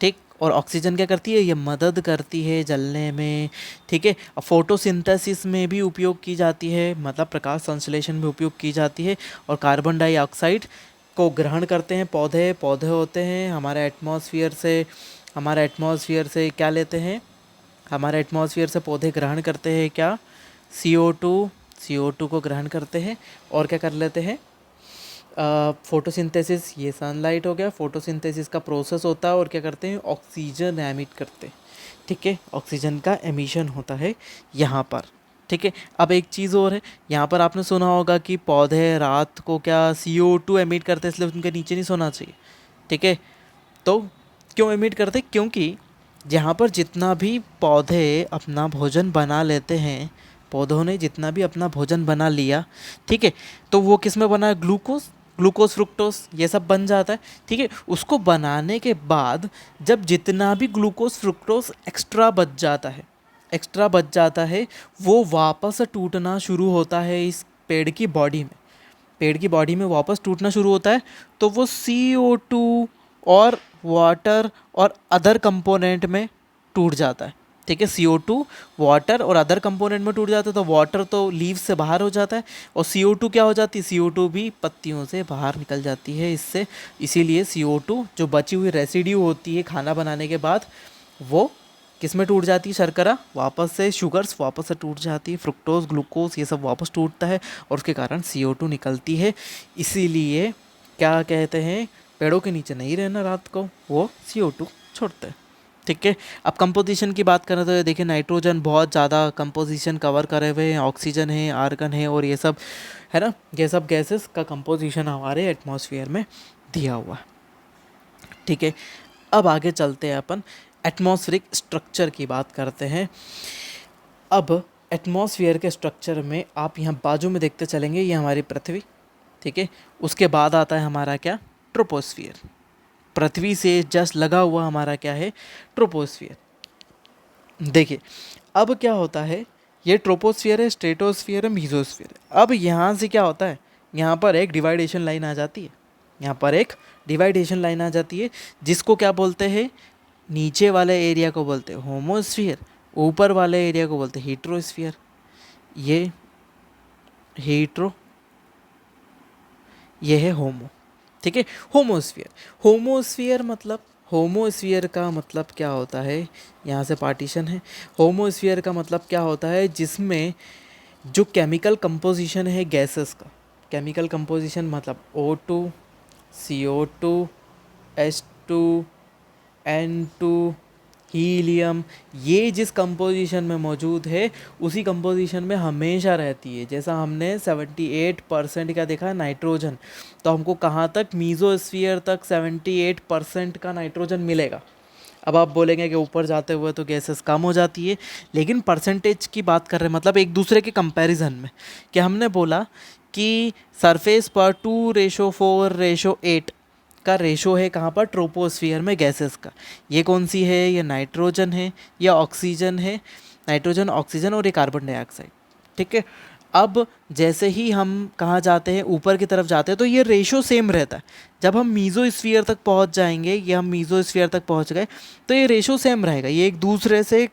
Speaker 1: ठीक। और ऑक्सीजन क्या करती है? ये मदद करती है जलने में, ठीक है। फोटोसिंथेसिस में भी उपयोग की जाती है, मतलब प्रकाश संश्लेषण में उपयोग की जाती है। और कार्बन डाइऑक्साइड को ग्रहण करते हैं पौधे। पौधे होते हैं हमारे एटमॉस्फेयर से, हमारे एटमॉस्फेयर से क्या लेते हैं? हमारे एटमॉस्फेयर से पौधे ग्रहण करते हैं क्या? CO2 को ग्रहण करते हैं और क्या कर लेते हैं? फोटोसिंथेसिस, ये सनलाइट हो गया, फोटोसिंथेसिस का प्रोसेस होता है और क्या करते हैं? ऑक्सीजन एमिट करते हैं, ठीक है। ऑक्सीजन का एमिशन होता है यहाँ पर, ठीक है। अब एक चीज़ और है, यहाँ पर आपने सुना होगा कि पौधे रात को क्या CO2 एमिट करते हैं, इसलिए उनके नीचे नहीं सोना चाहिए, ठीक है। तो क्यों एमिट करते? क्योंकि यहाँ पर जितना भी पौधे अपना भोजन बना लेते हैं, पौधों ने जितना भी अपना भोजन बना लिया, ठीक है, तो वो किस में बना है? ग्लूकोज, ग्लूकोज फ्रुक्टोज ये सब बन जाता है, ठीक है। उसको बनाने के बाद जब जितना भी ग्लूकोज फ्रुक्टोज एक्स्ट्रा बच जाता है, एक्स्ट्रा बच जाता है, वो वापस टूटना शुरू होता है इस पेड़ की बॉडी में। पेड़ की बॉडी में वापस टूटना शुरू होता है, तो वो CO2 और वाटर और अदर कंपोनेंट में टूट जाता है, ठीक है। CO2 वाटर और अदर कंपोनेंट में टूट जाता है, तो वाटर तो लीव्स से बाहर हो जाता है और CO2 क्या हो जाती है? CO2 भी पत्तियों से बाहर निकल जाती है इससे। इसीलिए CO2 जो बची हुई रेसिड्यू होती है खाना बनाने के बाद, वो किस में टूट जाती है? शर्करा वापस से, शुगर्स वापस से टूट जाती है, फ्रुक्टोज ग्लूकोज ये सब वापस टूटता है और उसके कारण CO2 निकलती है। इसीलिए क्या कहते हैं? पेड़ों के नीचे नहीं रहना रात को, वो CO2 छोड़ते हैं, ठीक है। अब कंपोजिशन की बात करें तो देखिए, नाइट्रोजन बहुत ज़्यादा कंपोजिशन कवर करे हुए हैं, ऑक्सीजन है, आर्गन है और ये सब है ना, ये सब गैसेस का कंपोजिशन हमारे एटमॉस्फेयर में दिया हुआ है, ठीक है। अब आगे चलते हैं, अपन एटमॉस्फेरिक स्ट्रक्चर की बात करते हैं। अब एटमॉस्फेयर के स्ट्रक्चर में आप यहाँ बाजू में देखते चलेंगे, ये हमारी पृथ्वी, ठीक है। उसके बाद आता है हमारा क्या? ट्रोपोस्फियर। पृथ्वी से जस्ट लगा हुआ हमारा क्या है? ट्रोपोस्फियर। देखिए अब क्या होता है, ये ट्रोपोस्फियर है, स्ट्रेटोस्फियर है, मीजोस्फियर है। अब यहाँ से क्या होता है? यहाँ पर एक डिवाइडेशन लाइन आ जाती है, यहाँ पर एक डिवाइडेशन लाइन आ जाती है, जिसको क्या बोलते हैं? नीचे वाले एरिया को बोलते हैं होमोस्फियर, ऊपर वाले एरिया को बोलते हैं हीट्रोस्फियर। ये हीट्रो, ये है होमो, ठीक है। होमोस्फियर, होमोस्फियर मतलब, होमोस्फियर का मतलब क्या होता है? यहाँ से पार्टीशन है। होमोस्फियर का मतलब क्या होता है? जिसमें जो केमिकल कंपोजिशन है गैसेस का, केमिकल कंपोजिशन मतलब O2, CO2, H2, N2, helium, ये जिस कंपोजिशन में मौजूद है उसी कंपोजिशन में हमेशा रहती है। जैसा हमने 78% का देखा नाइट्रोजन, तो हमको कहाँ तक? मीजोस्फीयर तक 78% का नाइट्रोजन मिलेगा। अब आप बोलेंगे कि ऊपर जाते हुए तो गैसेस कम हो जाती है, लेकिन परसेंटेज की बात कर रहे हैं, मतलब एक दूसरे के कंपैरिजन में। कि हमने बोला कि सरफेस पर 2:4:8 का रेशो है, कहाँ पर? ट्रोपोस्फियर में गैसेस का। ये कौन सी है? ये नाइट्रोजन है या ऑक्सीजन है? नाइट्रोजन, ऑक्सीजन और ये कार्बन डाइऑक्साइड, ठीक है। अब जैसे ही हम कहाँ जाते हैं, ऊपर की तरफ जाते हैं, तो ये रेशो सेम रहता है। जब हम मीज़ोस्फीयर तक पहुँच जाएंगे, ये हम मीज़ोस्फीयर तक पहुँच गए, तो ये रेशो सेम रहेगा, ये एक दूसरे से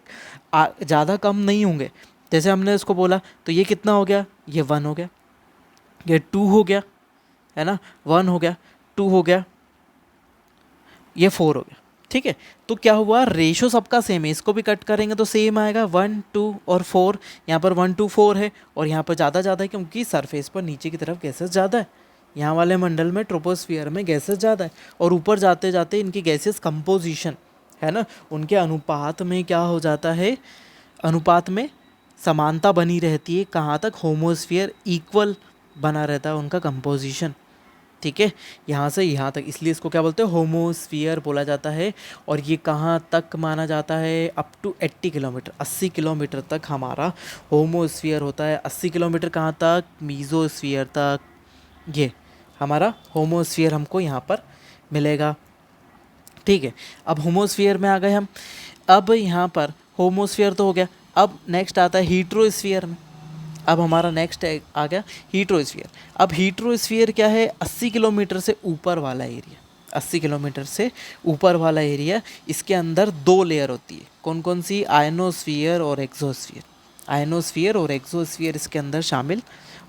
Speaker 1: ज़्यादा कम नहीं होंगे। जैसे हमने इसको बोला तो ये कितना हो गया, ये 1 हो गया, ये 2 हो गया, है ना, 1 हो गया, 2 हो गया, ये 4 हो गया। ठीक है, तो क्या हुआ, रेशो सबका सेम है, इसको भी कट करेंगे तो सेम आएगा, 1 2 और 4। यहाँ पर 1 2 4 है, और यहाँ पर ज़्यादा ज़्यादा है क्योंकि सरफेस पर नीचे की तरफ गैसेस ज़्यादा है। यहाँ वाले मंडल में, ट्रोपोस्फियर में गैसेस ज़्यादा है, और ऊपर जाते जाते इनकी गैसेस कंपोजिशन, है ना, उनके अनुपात में क्या हो जाता है, अनुपात में समानता बनी रहती है। कहाँ तक, होमोस्फियर इक्वल बना रहता है उनका कंपोजिशन। ठीक है, यहाँ से यहाँ तक, इसलिए इसको क्या बोलते हैं, होमोस्फियर बोला जाता है। और ये कहाँ तक माना जाता है, अप टू 80 किलोमीटर, 80 किलोमीटर तक हमारा होमोस्फियर होता है। 80 किलोमीटर कहाँ तक, मीज़ोस्फियर तक, ये हमारा होमोस्फियर हमको यहाँ पर मिलेगा। ठीक है, अब होमोस्फियर में आ गए हम। अब यहाँ पर होमोस्फियर तो हो गया, अब नेक्स्ट आता है हीट्रोस्फियर में। अब हमारा नेक्स्ट आ गया हीट्रोस्फियर। अब हीट्रोस्फियर क्या है, 80 किलोमीटर से ऊपर वाला एरिया, 80 किलोमीटर से ऊपर वाला एरिया, इसके अंदर 2 लेयर होती है। कौन कौन सी, आयनोस्फियर और एक्सोस्फियर। आयनोस्फियर और एक्सोस्फियर इसके अंदर शामिल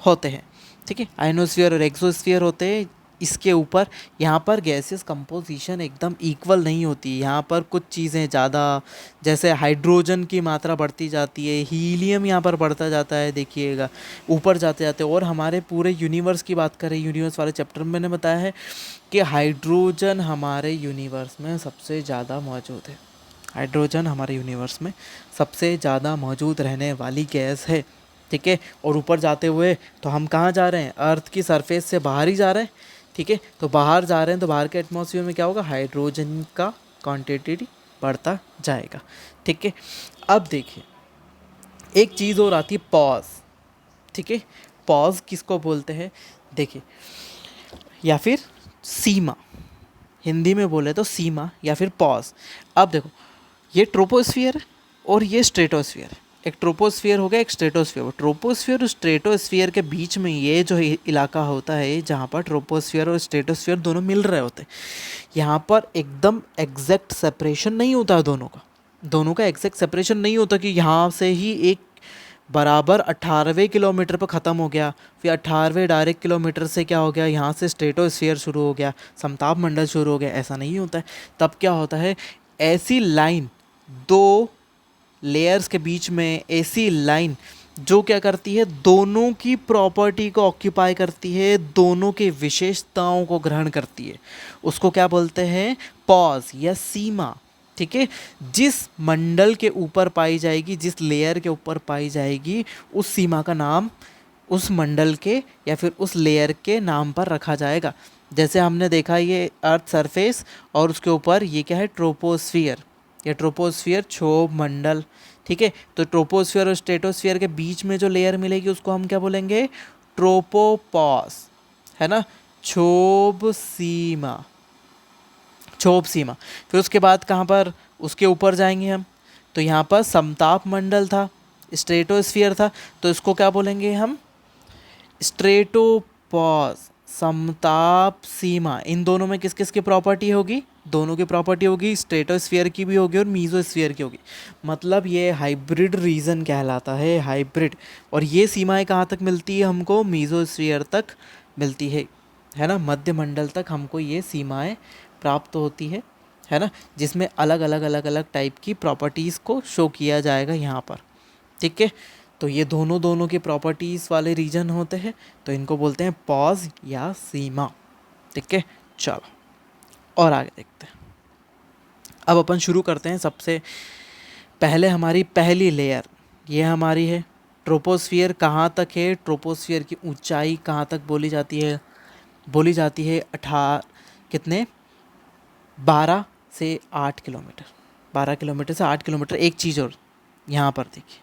Speaker 1: होते हैं। ठीक है, आयनोस्फियर और एक्सोस्फियर होते हैं। इसके ऊपर यहाँ पर गैसेस कंपोजिशन एकदम इक्वल नहीं होती, यहाँ पर कुछ चीज़ें ज़्यादा, जैसे हाइड्रोजन की मात्रा बढ़ती जाती है, हीलियम यहाँ पर बढ़ता जाता है, देखिएगा ऊपर जाते जाते। और हमारे पूरे यूनिवर्स की बात करें, यूनिवर्स वाले चैप्टर में मैंने बताया है कि हाइड्रोजन हमारे यूनिवर्स में सबसे ज़्यादा मौजूद है। हाइड्रोजन हमारे यूनिवर्स में सबसे ज़्यादा मौजूद रहने वाली गैस है। ठीक है, और ऊपर जाते हुए तो हम कहाँ जा रहे हैं, अर्थ की सरफेस से बाहर ही जा रहे हैं। ठीक है, तो बाहर जा रहे हैं तो बाहर के एटमॉस्फेयर में क्या होगा, हाइड्रोजन का क्वांटिटी बढ़ता जाएगा। ठीक है, अब देखिए एक चीज़ और आती है, पॉज। ठीक है, पॉज किसको बोलते हैं, देखिए, या फिर सीमा, हिंदी में बोले तो सीमा या फिर पॉज। अब देखो, ये ट्रोपोस्फियर है और ये स्ट्रेटोस्फियर है। एक ट्रोपोस्फियर हो गया, एक स्ट्रेटोस्फियर। ट्रोपोस्फियर और स्ट्रेटोस्फियर के बीच में ये जो इलाका होता है जहाँ पर ट्रोपोस्फियर और स्ट्रेटोस्फियर दोनों मिल रहे होते हैं, यहाँ पर एकदम एग्जैक्ट सेपरेशन नहीं होता दोनों का एग्जैक्ट सेपरेशन नहीं होता कि यहाँ से ही एक बराबर 18वें किलोमीटर पर ख़त्म हो गया, फिर 18वें डायरेक्ट किलोमीटर से क्या हो गया, यहाँ से स्ट्रेटोस्फियर शुरू हो गया, समताप मंडल शुरू हो गया, ऐसा नहीं होता है। तब क्या होता है, ऐसी लाइन, 2 लेयर्स के बीच में ऐसी लाइन जो क्या करती है, दोनों की प्रॉपर्टी को ऑक्यूपाई करती है, दोनों की विशेषताओं को ग्रहण करती है, उसको क्या बोलते हैं, पॉज या सीमा। ठीक है, जिस मंडल के ऊपर पाई जाएगी, जिस लेयर के ऊपर पाई जाएगी, उस सीमा का नाम उस मंडल के या फिर उस लेयर के नाम पर रखा जाएगा। जैसे हमने देखा ये अर्थ सरफेस और उसके ऊपर ये क्या है, ट्रोपोस्फियर या ट्रोपोस्फियर क्षोभ मंडल। ठीक है, तो ट्रोपोस्फियर और स्ट्रेटोस्फियर के बीच में जो लेयर मिलेगी उसको हम क्या बोलेंगे, ट्रोपोपॉज, है ना, क्षोभ सीमा, क्षोभ सीमा। फिर उसके बाद कहाँ पर, उसके ऊपर जाएंगे हम, तो यहाँ पर समताप मंडल था, स्ट्रेटोस्फियर था, तो इसको क्या बोलेंगे हम, स्ट्रेटोपॉज, समताप सीमा। इन दोनों में किस किस की प्रॉपर्टी होगी, दोनों की प्रॉपर्टी होगी, स्ट्रेटोस्फियर की भी होगी और मीज़ोस्फियर की होगी। मतलब ये हाइब्रिड रीजन कहलाता है, हाइब्रिड। और ये सीमाएं कहाँ तक मिलती है हमको, मीज़ोस्फियर तक मिलती है ना, मध्य मंडल तक हमको ये सीमाएं प्राप्त होती है ना, जिसमें अलग अलग अलग अलग टाइप की प्रॉपर्टीज़ को शो किया जाएगा यहाँ पर। ठीक है, तो ये दोनों की प्रॉपर्टीज़ वाले रीजन होते हैं, तो इनको बोलते हैं पॉज या सीमा। ठीक है, चलो और आगे देखते हैं। अब अपन शुरू करते हैं, सबसे पहले हमारी पहली लेयर ये हमारी है ट्रोपोस्फियर। कहाँ तक है, ट्रोपोस्फियर की ऊंचाई कहाँ तक बोली जाती है, बोली जाती है कितने, 12 से 8 किलोमीटर, 12 किलोमीटर से 8 किलोमीटर। एक चीज़ और यहाँ पर देखिए,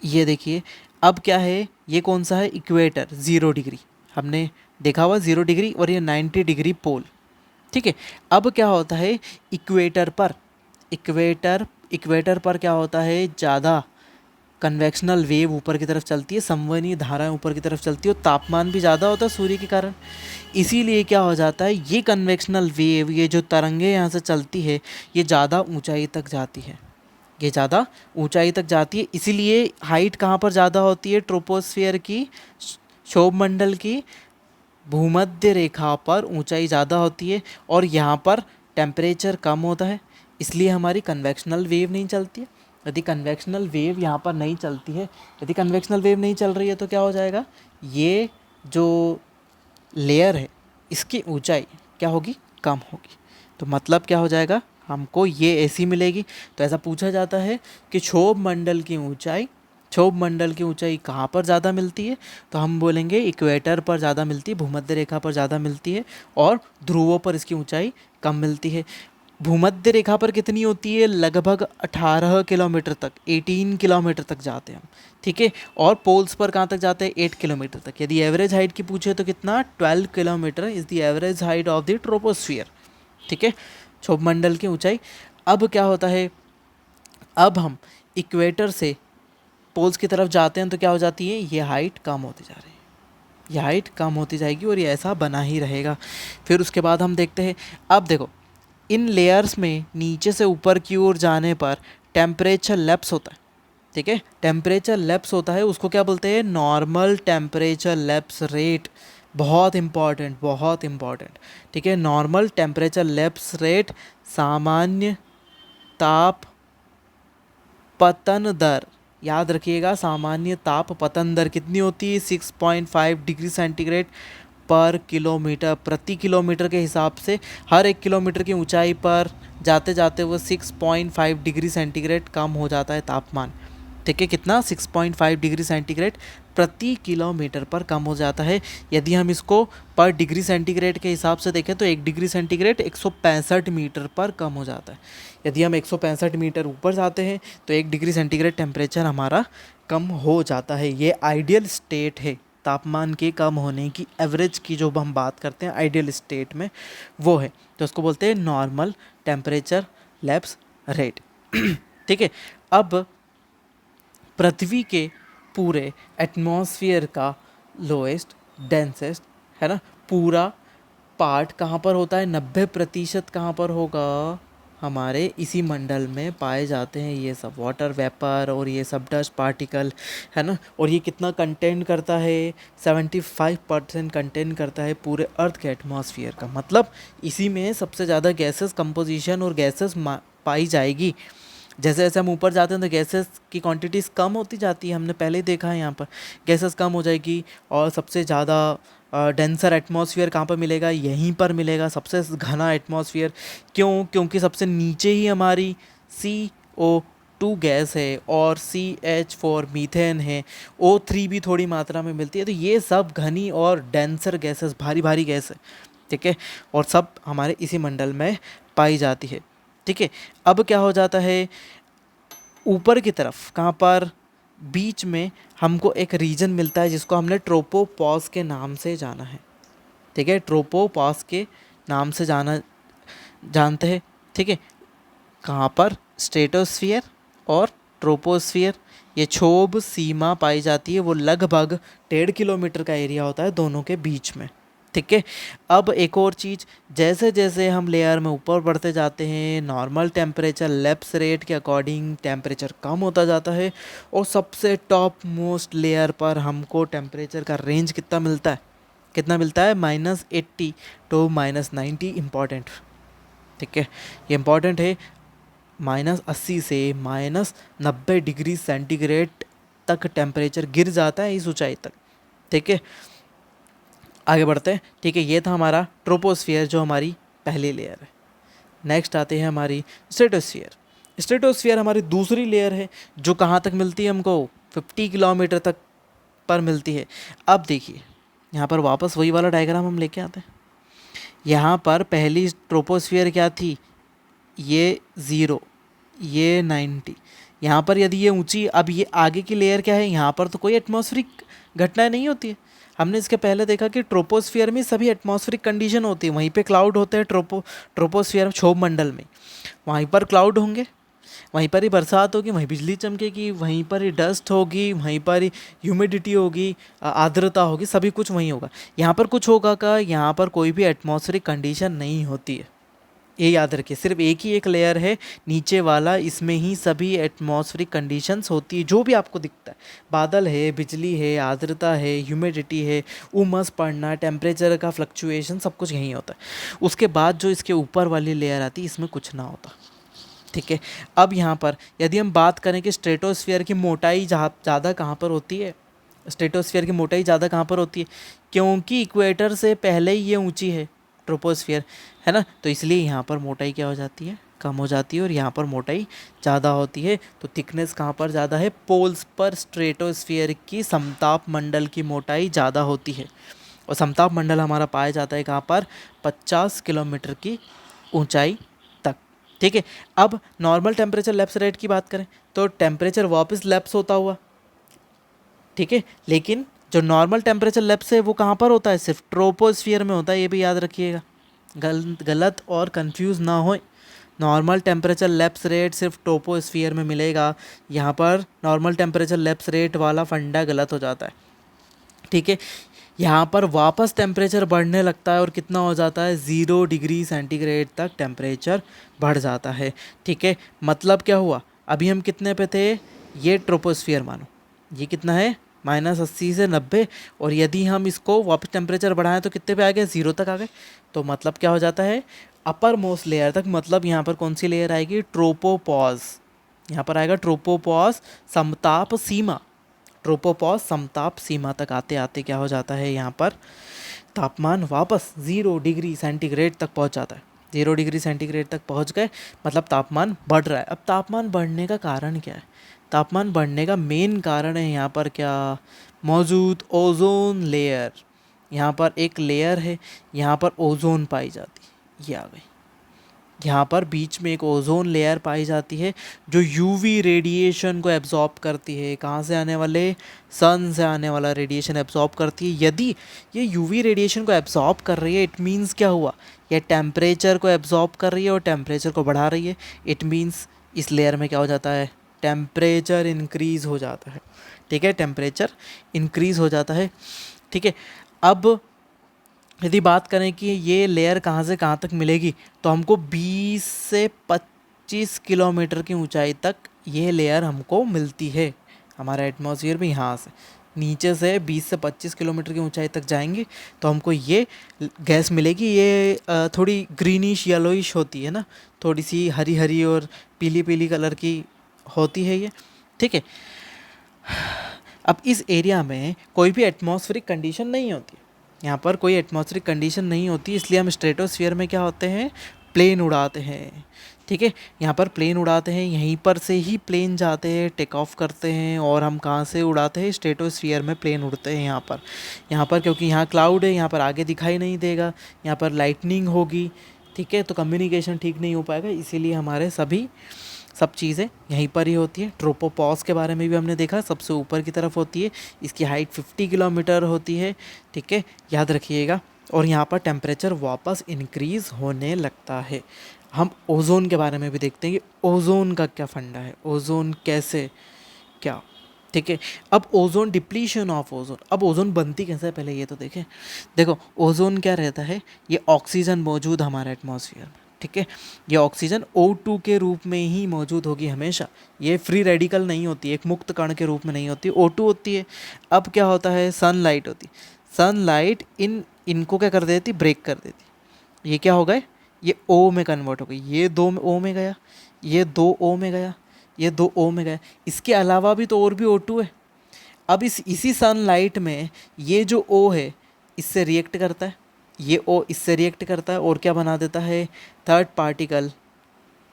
Speaker 1: ये देखिए, अब क्या है, ये कौन सा है, इक्वेटर, 0 डिग्री हमने देखा हुआ, 0 डिग्री, और ये 90 डिग्री पोल। ठीक है, अब क्या होता है, इक्वेटर पर क्या होता है, ज़्यादा कन्वेक्शनल वेव ऊपर की तरफ चलती है, संवहनीय धाराएं ऊपर की तरफ चलती है और तापमान भी ज़्यादा होता है सूर्य के कारण। इसीलिए क्या हो जाता है, ये कन्वेक्शनल वेव, ये जो तरंगे यहाँ से चलती है, ये ज़्यादा ऊंचाई तक जाती है, ये ज़्यादा ऊंचाई तक जाती है। इसीलिए हाइट कहाँ पर ज़्यादा होती है ट्रोपोस्फियर की, क्षोभ मंडल की भूमध्य रेखा पर ऊंचाई ज़्यादा होती है और यहाँ पर टेम्परेचर कम होता है, इसलिए हमारी कन्वेक्शनल वेव नहीं चलती है। यदि कन्वेक्शनल वेव यहाँ पर नहीं चलती है, यदि कन्वेक्शनल वेव नहीं चल रही है तो क्या हो जाएगा, ये जो लेयर है इसकी ऊंचाई क्या होगी, कम होगी। तो मतलब क्या हो जाएगा, हमको ये ऐसी मिलेगी। तो ऐसा पूछा जाता है कि क्षोभ मंडल की ऊंचाई, क्षोभ मंडल की ऊंचाई कहाँ पर ज़्यादा मिलती है, तो हम बोलेंगे इक्वेटर पर ज़्यादा मिलती है, भूमध्य रेखा पर ज़्यादा मिलती है, और ध्रुवों पर इसकी ऊंचाई कम मिलती है। भूमध्य रेखा पर कितनी होती है, लगभग 18 किलोमीटर तक, 18 किलोमीटर तक जाते हैं हम, ठीक है। और पोल्स पर कहाँ तक जाते हैं, 8 किलोमीटर तक। यदि एवरेज हाइट की पूछे तो कितना, 12 kilometre is the average height of the troposphere, ठीक है, क्षोभ मंडल की ऊंचाई। अब क्या होता है, अब हम इक्वेटर से पोल्स की तरफ जाते हैं तो क्या हो जाती है, ये हाइट कम होती जा रही है, ये हाइट कम होती जाएगी और ये ऐसा बना ही रहेगा। फिर उसके बाद हम देखते हैं, अब देखो इन लेयर्स में नीचे से ऊपर की ओर जाने पर टेम्परेचर लैप्स होता है, ठीक है, टेम्परेचर लैप्स होता है, उसको क्या बोलते हैं, नॉर्मल टेम्परेचर लैप्स रेट। बहुत इम्पॉर्टेंट, बहुत इम्पॉर्टेंट, ठीक है, नॉर्मल टेम्परेचर लैप्स रेट, सामान्य ताप पतन दर, याद रखिएगा, सामान्य ताप पतन दर कितनी होती है, 6.5 डिग्री सेंटीग्रेड पर किलोमीटर, प्रति किलोमीटर के हिसाब से हर 1 किलोमीटर की ऊंचाई पर जाते जाते वो 6.5 डिग्री सेंटीग्रेड कम हो जाता है तापमान, ठीक है, कितना, 6.5 डिग्री सेंटीग्रेड प्रति किलोमीटर पर कम हो जाता है। यदि हम इसको पर डिग्री सेंटीग्रेड के हिसाब से देखें तो 1 डिग्री सेंटीग्रेड 165 मीटर पर कम हो जाता है। यदि हम 165 मीटर ऊपर जाते हैं तो 1 डिग्री सेंटीग्रेड टेम्परेचर हमारा कम हो जाता है। ये आइडियल स्टेट है तापमान के कम होने की, एवरेज की जो हम बात करते हैं आइडियल स्टेट में वो है, तो उसको बोलते हैं नॉर्मल टेम्परेचर लैप्स रेट, ठीक है। अब पृथ्वी के पूरे एटमॉस्फेयर का लोएस्ट डेंसेस्ट, है ना, पूरा पार्ट कहाँ पर होता है, 90% कहाँ पर होगा, हमारे इसी मंडल में पाए जाते हैं ये सब वाटर वेपर और ये सब डस्ट पार्टिकल, है ना। और ये कितना कंटेन करता है, 75% कंटेन करता है पूरे अर्थ के एटमॉस्फेयर का। मतलब इसी में सबसे ज़्यादा गैसेस कंपोजिशन और गैसेस पाई जाएगी। जैसे जैसे हम ऊपर जाते हैं तो गैसेस की क्वांटिटीज़ कम होती जाती है, हमने पहले ही देखा है, यहाँ पर गैसेस कम हो जाएगी। और सबसे ज़्यादा डेंसर एटमॉस्फेयर कहाँ पर मिलेगा, यहीं पर मिलेगा, सबसे घना एटमॉस्फेयर। क्यों, क्योंकि सबसे नीचे ही हमारी CO2 गैस है और CH4 मीथेन है, O3 भी थोड़ी मात्रा में मिलती है। तो ये सब घनी और डेंसर गैसेस, भारी भारी गैस है, ठीक है, और सब हमारे इसी मंडल में पाई जाती है, ठीक है। अब क्या हो जाता है, ऊपर की तरफ कहाँ पर, बीच में हमको एक रीजन मिलता है जिसको हमने ट्रोपोपॉज के नाम से जाना है, ठीक है, ट्रोपोपॉज के नाम से जानते हैं, ठीक है। कहाँ पर, स्ट्रेटोस्फियर और ट्रोपोस्फियर, ये क्षोभ सीमा पाई जाती है, वो लगभग 1.5 किलोमीटर का एरिया होता है दोनों के बीच में, ठीक है। अब एक और चीज़, जैसे जैसे हम लेयर में ऊपर बढ़ते जाते हैं, नॉर्मल टेम्परेचर लैप्स रेट के अकॉर्डिंग टेम्परेचर कम होता जाता है, और सबसे टॉप मोस्ट लेयर पर हमको टेम्परेचर का रेंज कितना मिलता है, कितना मिलता है, -80 to -90, इम्पॉर्टेंट, ठीक है, ये इम्पॉर्टेंट है। -80 से -90 डिग्री सेंटीग्रेड तक टेम्परेचर गिर जाता है इस ऊंचाई तक, ठीक है। आगे बढ़ते हैं, ठीक है, ये था हमारा ट्रोपोस्फियर जो हमारी पहली लेयर है। नेक्स्ट आते हैं हमारी स्ट्रेटोस्फियर। स्ट्रेटोस्फियर हमारी दूसरी लेयर है जो कहाँ तक मिलती है हमको, 50 किलोमीटर तक पर मिलती है। अब देखिए यहाँ पर वापस वही वाला डायग्राम हम लेके आते हैं। यहाँ पर पहली ट्रोपोस्फियर क्या थी, ये 0, ये 90। यहाँ पर यदि ये ऊंची, अब ये आगे की लेयर क्या है, यहाँ पर तो कोई एटमॉस्फेरिक घटनाएं नहीं होती है। हमने इसके पहले देखा कि ट्रोपोस्फियर में सभी एटमॉस्फेरिक कंडीशन होती है, वहीं पे क्लाउड होते हैं, ट्रोपोस्फियर क्षोभ मंडल में वहीं पर क्लाउड होंगे, वहीं पर ही बरसात होगी, वहीं बिजली चमकेगी, वहीं पर ही डस्ट होगी, वहीं पर ही ह्यूमिडिटी होगी, आर्द्रता होगी, सभी कुछ वहीं होगा। यहाँ पर कुछ होगा का, यहाँ पर कोई भी एटमॉस्फेरिक कंडीशन नहीं होती है, ये याद रखिए। सिर्फ एक ही एक लेयर है नीचे वाला, इसमें ही सभी एटमॉस्फेरिक कंडीशंस होती है। जो भी आपको दिखता है, बादल है, बिजली है, आर्द्रता है, ह्यूमिडिटी है, उमस पड़ना, टेम्परेचर का फ्लक्चुएशन, सब कुछ यहीं होता है। उसके बाद जो इसके ऊपर वाली लेयर आती है, इसमें कुछ ना होता। ठीक है, अब यहाँ पर यदि हम बात करें कि स्ट्रेटोस्फीयर की मोटाई ज़्यादा कहाँ पर होती है, स्ट्रेटोस्फीयर की मोटाई ज़्यादा कहाँ पर होती है, क्योंकि इक्वेटर से पहले ही ये ऊंची है ट्रोपोस्फीयर, है ना, तो इसलिए यहाँ पर मोटाई क्या हो जाती है, कम हो जाती है, और यहाँ पर मोटाई ज़्यादा होती है। तो थिकनेस कहाँ पर ज़्यादा है, पोल्स पर स्ट्रेटोस्फीयर की समताप मंडल की मोटाई ज़्यादा होती है। और समताप मंडल हमारा पाया जाता है कहाँ पर, 50 किलोमीटर की ऊंचाई तक। ठीक है, अब नॉर्मल टेम्परेचर लैप्स रेट की बात करें तो टेम्परेचर वापस लैप्स होता हुआ, ठीक है, लेकिन जो नॉर्मल टेम्परेचर लैप्स है वो कहाँ पर होता है, सिर्फ ट्रोपोस्फियर में होता है, ये भी याद रखिएगा, गलत और कंफ्यूज ना हो। नॉर्मल टेम्परेचर लैप्स रेट सिर्फ ट्रोपोस्फियर में मिलेगा, यहाँ पर नॉर्मल टेम्परेचर लैप्स रेट वाला फंडा गलत हो जाता है। ठीक है, यहाँ पर वापस टेम्परेचर बढ़ने लगता है और कितना हो जाता है, 0 डिग्री सेंटीग्रेड तक टेम्परेचर बढ़ जाता है। ठीक है, मतलब क्या हुआ, अभी हम कितने पे थे, ये ट्रोपोस्फियर मानो, ये कितना है, -80 से 90, और यदि हम इसको वापस टेम्परेचर बढ़ाएं तो कितने पे आ गए, 0 तक आ गए। तो मतलब क्या हो जाता है, अपर मोस्ट लेयर तक, मतलब यहाँ पर कौन सी लेयर आएगी, ट्रोपोपॉज, यहाँ पर आएगा ट्रोपोपॉज समताप सीमा। ट्रोपोपॉज समताप सीमा तक आते आते क्या हो जाता है, यहाँ पर तापमान वापस 0 डिग्री सेंटीग्रेड तक पहुँच जाता है। 0 डिग्री सेंटीग्रेड तक पहुँच गए, मतलब तापमान बढ़ रहा है। अब तापमान बढ़ने का कारण क्या है, तापमान बढ़ने का मेन कारण है यहाँ पर क्या मौजूद, ओजोन लेयर। यहाँ पर एक लेयर है, यहाँ पर ओजोन पाई जाती है, ये आ गई, यहाँ पर बीच में एक ओजोन लेयर पाई जाती है जो यूवी रेडिएशन को एब्जॉर्ब करती है। कहाँ से आने वाले, सन से आने वाला रेडिएशन एब्जॉर्ब करती है। यदि ये यूवी रेडिएशन को एब्जॉर्ब कर रही है, इट मीन्स क्या हुआ, ये टेम्परेचर को एब्जॉर्ब कर रही है और टेम्परेचर को बढ़ा रही है। इट मीन्स इस लेयर में क्या हो जाता है, टेम्परेचर इंक्रीज़ हो जाता है। ठीक है, टेम्परेचर इंक्रीज़ हो जाता है। ठीक है, अब यदि बात करें कि ये लेयर कहाँ से कहाँ तक मिलेगी, तो हमको 20 से 25 किलोमीटर की ऊंचाई तक ये लेयर हमको मिलती है। हमारा एटमॉस्फेयर भी यहाँ से नीचे से 20 से 25 किलोमीटर की ऊंचाई तक जाएंगे तो हमको ये गैस मिलेगी। ये थोड़ी ग्रीनिश येलोइश होती है ना, थोड़ी सी हरी हरी और पीली पीली कलर की होती है ये। ठीक है, अब इस एरिया में कोई भी एटमॉस्फेरिक कंडीशन नहीं होती, यहाँ पर कोई एटमॉस्फेरिक कंडीशन नहीं होती, इसलिए हम स्ट्रेटोस्फीयर में क्या होते हैं, प्लेन उड़ाते हैं। ठीक है, यहाँ पर प्लेन उड़ाते हैं, यहीं पर से ही प्लेन जाते हैं, टेक ऑफ करते हैं, और हम कहाँ से उड़ाते हैं, स्ट्रेटोस्फीयर में प्लेन उड़ते हैं। यहाँ पर क्योंकि यहाँ क्लाउड है, यहाँ पर आगे दिखाई नहीं देगा, यहाँ पर लाइटनिंग होगी। ठीक है, तो कम्युनिकेशन ठीक नहीं हो पाएगा, इसीलिए हमारे सब चीज़ें यहीं पर ही होती है। ट्रोपोपॉज के बारे में भी हमने देखा, सबसे ऊपर की तरफ होती है, इसकी हाइट 50 किलोमीटर होती है। ठीक है, याद रखिएगा। और यहाँ पर टेम्परेचर वापस इंक्रीज़ होने लगता है। हम ओजोन के बारे में भी देखते हैं कि ओजोन का क्या फंडा है, ओजोन कैसे क्या। ठीक है, अब ओजोन, डिप्लीशन ऑफ ओजोन, अब ओजोन बनती कैसे है पहले ये तो देखें। देखो ओजोन क्या रहता है, ये ऑक्सीजन मौजूद हमारे एटमॉस्फेयर में। ठीक है, ये ऑक्सीजन O2 के रूप में ही मौजूद होगी हमेशा, ये फ्री रेडिकल नहीं होती, एक मुक्त कण के रूप में नहीं होती, O2 होती है। अब क्या होता है, सनलाइट होती, सनलाइट इनको क्या कर देती, ब्रेक कर देती। ये क्या हो गए, ये O में कन्वर्ट हो गई, ये 2 O में गया, ये 2 O में गया, ये 2 O में गया। इसके अलावा भी तो और भी O2 है। अब इसी सनलाइट में ये जो O है इससे रिएक्ट करता है, ये O इससे रिएक्ट करता है और क्या बना देता है, थर्ड पार्टिकल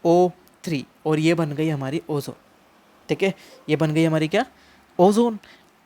Speaker 1: O3, और ये बन गई हमारी ओजोन। ठीक है, ये बन गई हमारी क्या, ओजोन।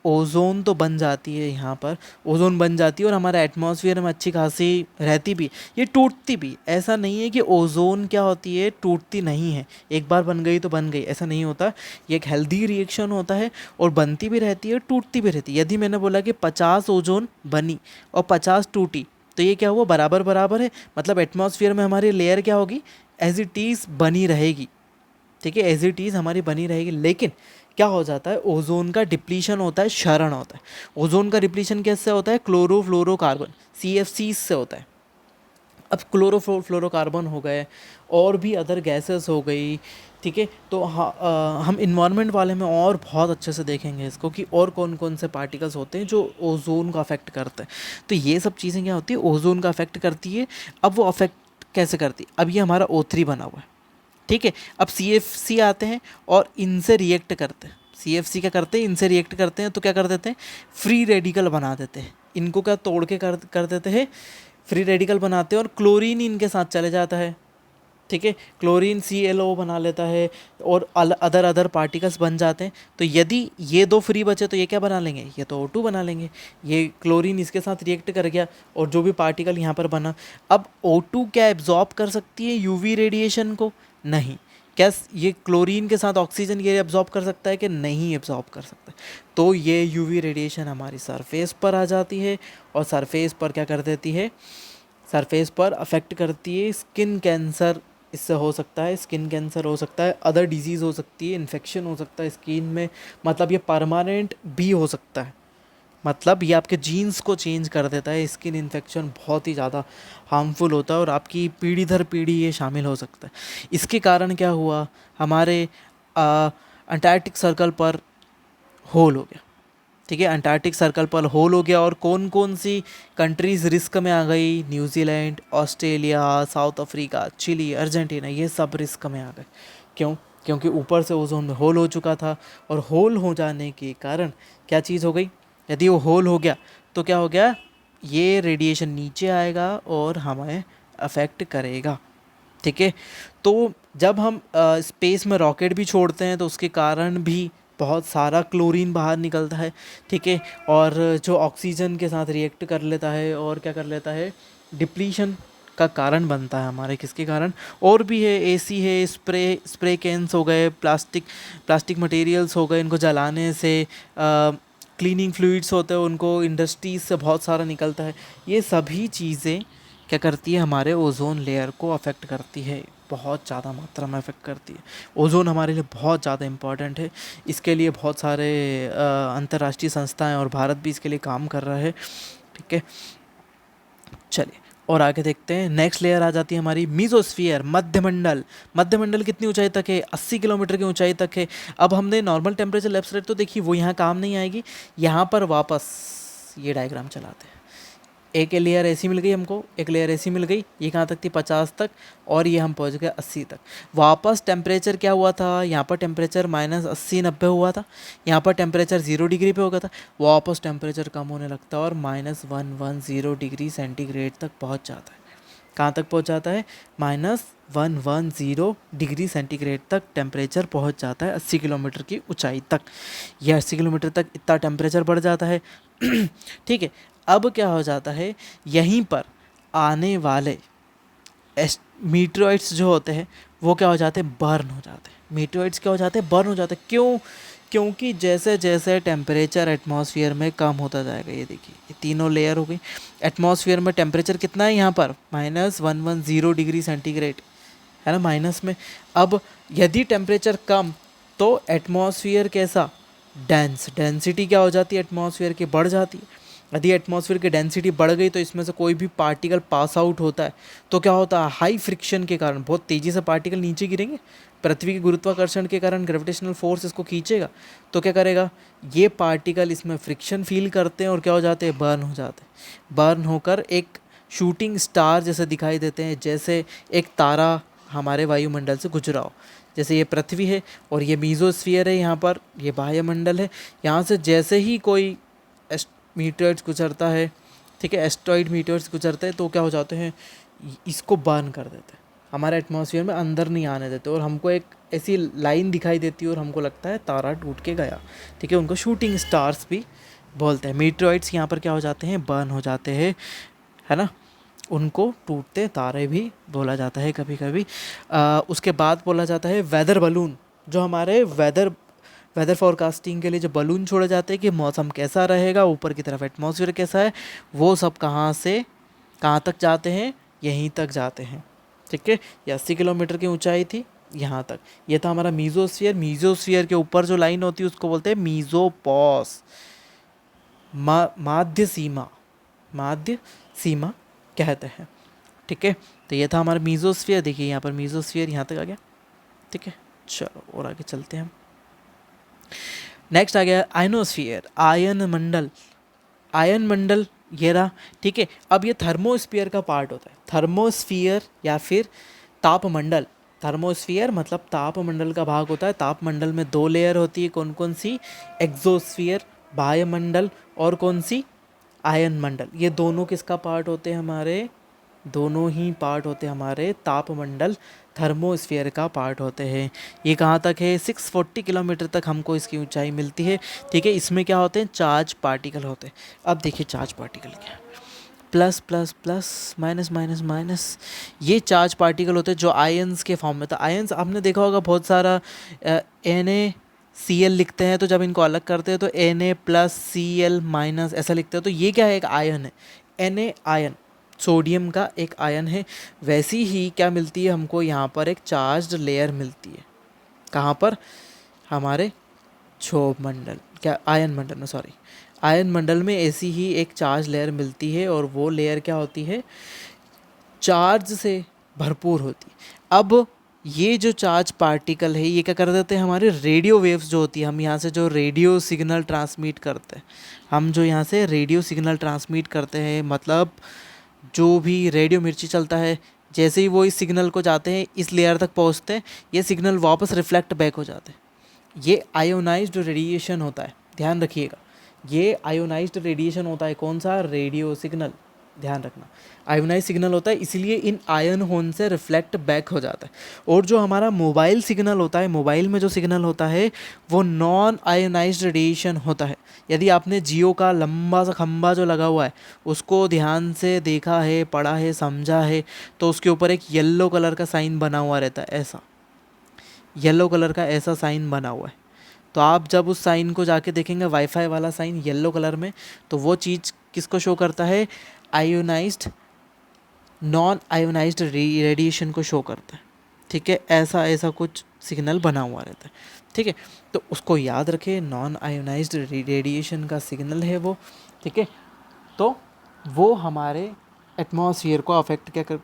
Speaker 1: ओजोन तो बन जाती है, यहाँ पर ओजोन बन जाती है और हमारा एटमॉस्फेयर में अच्छी खासी रहती भी, ये टूटती भी। ऐसा नहीं है कि ओजोन क्या होती है, टूटती नहीं है, एक बार बन गई तो बन गई, ऐसा नहीं होता। ये एक हेल्दी रिएक्शन होता है और बनती भी रहती है, टूटती भी रहती है। यदि मैंने बोला कि 50 ओजोन बनी और 50 टूटी, तो ये क्या हुआ, बराबर बराबर है, मतलब एटमॉस्फेयर में हमारी लेयर क्या होगी, एज इट इज़ बनी रहेगी। ठीक है, एज इट इज़ हमारी बनी रहेगी। लेकिन क्या हो जाता है, ओजोन का डिप्लीशन होता है, क्षरण होता है। ओजोन का डिप्लीशन कैसे होता है, क्लोरोफ्लोरोकार्बन CFC से होता है। अब क्लोरोफ्लोरोकार्बन हो गए और भी अदर गैसेस हो गई, ठीक है। तो हम इन्वायरमेंट वाले में और बहुत अच्छे से देखेंगे इसको कि और कौन कौन से पार्टिकल्स होते हैं जो ओजोन को अफेक्ट करते हैं। तो ये सब चीज़ें क्या होती है, ओजोन का अफेक्ट करती है। अब वो अफेक्ट कैसे करती है, अब ये हमारा O3 बना हुआ है, ठीक है। अब CFC आते हैं और इनसे रिएक्ट करते हैं। CFC क्या करते हैं, इनसे रिएक्ट करते हैं तो क्या कर देते हैं, फ्री रेडिकल बना देते हैं। इनको क्या तोड़ के कर देते हैं, फ्री रेडिकल बनाते हैं और क्लोरीन इनके साथ चले जाता है, ठीक है। क्लोरीन ClO बना लेता है और अदर पार्टिकल्स बन जाते हैं। तो यदि ये दो फ्री बचे तो ये क्या बना लेंगे, ये तो O2 बना लेंगे। ये क्लोरीन इसके साथ रिएक्ट कर गया और जो भी पार्टिकल यहाँ पर बना, अब O2 क्या एब्जॉर्ब कर सकती है UV रेडिएशन को, नहीं। क्या ये क्लोरीन के साथ ऑक्सीजन ये एब्जॉर्ब कर सकता है कि नहीं एब्जॉर्ब कर सकता है। तो ये UV रेडिएशन हमारी सरफेस पर आ जाती है और सरफेस पर क्या कर देती है, सरफेस पर अफेक्ट करती है। स्किन कैंसर इससे हो सकता है, स्किन कैंसर हो सकता है, अदर डिजीज़ हो सकती है, इन्फेक्शन हो सकता है स्किन में। मतलब ये परमानेंट भी हो सकता है, मतलब ये आपके जीन्स को चेंज कर देता है। स्किन इन्फेक्शन बहुत ही ज़्यादा हार्मफुल होता है और आपकी पीढ़ी दर पीढ़ी ये शामिल हो सकता है। इसके कारण क्या हुआ, हमारे अंटार्कटिक सर्कल पर होल हो गया, ठीक है। अंटार्कटिक सर्कल पर होल हो गया और कौन कौन सी कंट्रीज़ रिस्क में आ गई, New Zealand, Australia, South Africa, Chile, Argentina, ये सब रिस्क में आ गए। क्यों, क्योंकि ऊपर से ओजोन में होल हो चुका था और होल हो जाने के कारण क्या चीज़ हो गई, यदि वो होल हो गया तो क्या हो गया, ये रेडिएशन नीचे आएगा और हमें अफेक्ट करेगा, ठीक है। तो जब हम स्पेस में रॉकेट भी छोड़ते हैं तो उसके कारण भी बहुत सारा क्लोरीन बाहर निकलता है, ठीक है। और जो ऑक्सीजन के साथ रिएक्ट कर लेता है और क्या कर लेता है, डिप्लीशन का कारण बनता है हमारे, किसके कारण, और भी है, AC है, स्प्रे कैंस हो गए, प्लास्टिक मटेरियल्स हो गए, इनको जलाने से क्लीनिंग फ्लूइड्स होते हैं, उनको इंडस्ट्रीज से बहुत सारा निकलता है। ये सभी चीज़ें क्या करती है, हमारे ओजोन लेयर को अफेक्ट करती है, बहुत ज़्यादा मात्रा में अफेक्ट करती है। ओजोन हमारे लिए बहुत ज़्यादा इम्पॉर्टेंट है। इसके लिए बहुत सारे अंतर्राष्ट्रीय संस्थाएं और भारत भी इसके लिए काम कर रहा है, ठीक है। चलिए और आगे देखते हैं। नेक्स्ट लेयर आ जाती है हमारी मीजोस्फीयर, मध्यमंडल। मध्यमंडल कितनी ऊंचाई तक है, 80 किलोमीटर की ऊंचाई तक है। अब हमने नॉर्मल टेम्परेचर लेफ्ट साइड तो देखी, वो यहाँ काम नहीं आएगी। यहाँ पर वापस ये डायग्राम चलाते हैं। एक लेयर ऐसी मिल गई हमको, एक लेयर ऐसी मिल गई, ये कहाँ तक थी, 50 तक, और ये हम पहुँच गए 80 तक। वापस टेम्परेचर क्या हुआ था, यहाँ पर टेम्परेचर -80-90 हुआ था, यहाँ पर टेम्परेचर 0 डिग्री पे हो गया था। वापस टेम्परेचर कम होने लगता है और -110 डिग्री सेंटीग्रेड तक पहुँच जाता है। कहाँ तक पहुँच जाता है, -110 डिग्री सेंटीग्रेड तक टेम्परेचर पहुँच जाता है 80 किलोमीटर की ऊंचाई तक। यह 80 किलोमीटर तक इतना टेम्परेचर बढ़ जाता है, ठीक है। अब क्या हो जाता है, यहीं पर आने वाले मीटरॉइड्स जो होते हैं वो क्या हो जाते हैं, बर्न हो जाते हैं। मीटरॉइड्स क्या हो जाते हैं, बर्न हो जाते हैं। क्यों, क्योंकि जैसे जैसे टेम्परेचर एटमॉस्फेयर में कम होता जाएगा, ये देखिए ये तीनों लेयर हो गई। एटमॉस्फेयर में टेम्परेचर कितना है यहाँ पर, -110 डिग्री सेंटीग्रेड है ना, माइनस में। अब यदि टेम्परेचर कम तो एटमॉस्फेयर कैसा, डेंसिटी क्या हो जाती है, एटमॉस्फेयर की बढ़ जाती है। यदि एटमॉस्फेयर की डेंसिटी बढ़ गई तो इसमें से कोई भी पार्टिकल पास आउट होता है तो क्या होता है, हाई फ्रिक्शन के कारण बहुत तेज़ी से पार्टिकल नीचे गिरेंगे। पृथ्वी के गुरुत्वाकर्षण के कारण ग्रेविटेशनल फोर्स इसको खींचेगा, तो क्या करेगा, ये पार्टिकल इसमें फ्रिक्शन फील करते हैं और क्या हो जाते हैं, बर्न हो जाते हैं। बर्न होकर एक शूटिंग स्टार जैसे दिखाई देते हैं, जैसे एक तारा हमारे वायुमंडल से गुजरा हो। जैसे ये पृथ्वी है और ये मीजोस्फीयर है, यहाँ पर ये बाह्यमंडल है। यहाँ से जैसे ही कोई मीटर्स गुजरता है, ठीक है, एस्ट्रॉइड मीटर्स गुजरते हैं तो क्या हो जाते हैं, इसको बर्न कर देते हैं, हमारे एटमॉस्फेयर में अंदर नहीं आने देते और हमको एक ऐसी लाइन दिखाई देती है और हमको लगता है तारा टूट के गया, ठीक है। उनको शूटिंग स्टार्स भी बोलते हैं। मीटरॉइड्स यहाँ पर क्या हो जाते हैं, बर्न हो जाते हैं, है ना, उनको टूटते तारे भी बोला जाता है कभी कभी। उसके बाद बोला जाता है वेदर बलून, जो हमारे वेदर फोरकास्टिंग के लिए जो बलून छोड़े जाते हैं कि मौसम कैसा रहेगा, ऊपर की तरफ एटमॉस्फेयर कैसा है, वो सब कहाँ से कहाँ तक जाते हैं, यहीं तक जाते हैं, ठीक है। ये 80 किलोमीटर की ऊंचाई थी, यहाँ तक। ये था हमारा मीजोस्फीयर। मीजोस्फीयर के ऊपर जो लाइन होती है उसको बोलते हैं मीजोपॉस, माध्य सीमा, माध्य सीमा कहते हैं। ठीक है, तो ये था हमारा मीजोस्फीयर। देखिए यहाँ पर मीजोस्फीयर यहाँ तक आ गया। ठीक है, चलो और आगे चलते हैं हम। नेक्स्ट आ गया आयनोस्फीयर, आयन मंडल। आयन मंडल ये रहा। ठीक है, अब ये थर्मोस्फीयर का पार्ट होता है। थर्मोस्फीयर या फिर तापमंडल। थर्मोस्फीयर मतलब तापमंडल का भाग होता है। तापमंडल में दो लेयर होती है, कौन कौन सी? एक्सोस्फीयर वायुमंडल, और कौन सी? आयन मंडल। ये दोनों किसका पार्ट होते हैं हमारे? दोनों ही पार्ट होते हैं हमारे तापमंडल, थर्मोस्फीयर का पार्ट होते हैं। ये कहाँ तक है? 640 किलोमीटर तक हमको इसकी ऊंचाई मिलती है। ठीक है, इसमें क्या होते हैं? चार्ज पार्टिकल होते हैं। अब देखिए चार्ज पार्टिकल क्या है। Plus plus plus, minus minus minus, ये चार्ज पार्टिकल होते हैं जो आयंस के फॉर्म में। तो आयंस आपने देखा होगा बहुत सारा Na Cl लिखते हैं, तो जब इनको अलग करते हैं तो Na+Cl- ऐसा लिखते हैं। तो ये क्या है? एक आयन है। Na आयन, सोडियम का एक आयन है। वैसी ही क्या मिलती है हमको? यहाँ पर एक चार्ज्ड लेयर मिलती है। कहाँ पर? हमारे क्षोभ मंडल, क्या आयन मंडल में, सॉरी, आयन मंडल में ऐसी ही एक चार्ज लेयर मिलती है, और वो लेयर क्या होती है? चार्ज से भरपूर होती है। अब ये जो चार्ज पार्टिकल है ये क्या कर देते हैं? हमारे रेडियो वेव्स जो होती है, हम यहाँ से जो रेडियो सिग्नल ट्रांसमिट करते हैं, हम जो यहाँ से रेडियो सिग्नल ट्रांसमिट करते हैं, मतलब जो भी रेडियो मिर्ची चलता है, जैसे ही वो इस सिग्नल को जाते हैं, इस लेयर तक पहुँचते हैं, ये सिग्नल वापस रिफ्लेक्ट बैक हो जाते हैं। ये आयोनाइज्ड रेडिएशन होता है, ध्यान रखिएगा। ये आयोनाइज्ड रेडिएशन होता है। कौन सा? रेडियो सिग्नल, ध्यान रखना। आयोनाइज सिग्नल होता है, इसलिए इन आयन होन से रिफ्लेक्ट बैक हो जाता है। और जो हमारा मोबाइल सिग्नल होता है, मोबाइल में जो सिग्नल होता है वो नॉन आयोनाइज्ड रेडिएशन होता है। यदि आपने जियो का लंबा सा खंबा जो लगा हुआ है उसको ध्यान से देखा है, पढ़ा है, समझा है, तो उसके ऊपर एक येलो कलर का साइन बना हुआ रहता है, ऐसा येलो कलर का ऐसा साइन बना हुआ है। तो आप जब उस साइन को जाके देखेंगे, वाईफाई वाला साइन येलो कलर में, तो वो चीज़ किसको शो करता है? आयोनाइज्ड, नॉन आयोनाइज्ड रेडिएशन को शो करता है। ठीक है, ऐसा ऐसा कुछ सिग्नल बना हुआ रहता है। ठीक है, तो उसको याद रखें, नॉन आयोनाइज्ड रेडिएशन का सिग्नल है वो। ठीक है, तो वो हमारे एटमॉस्फेयर को अफेक्ट क्या कर,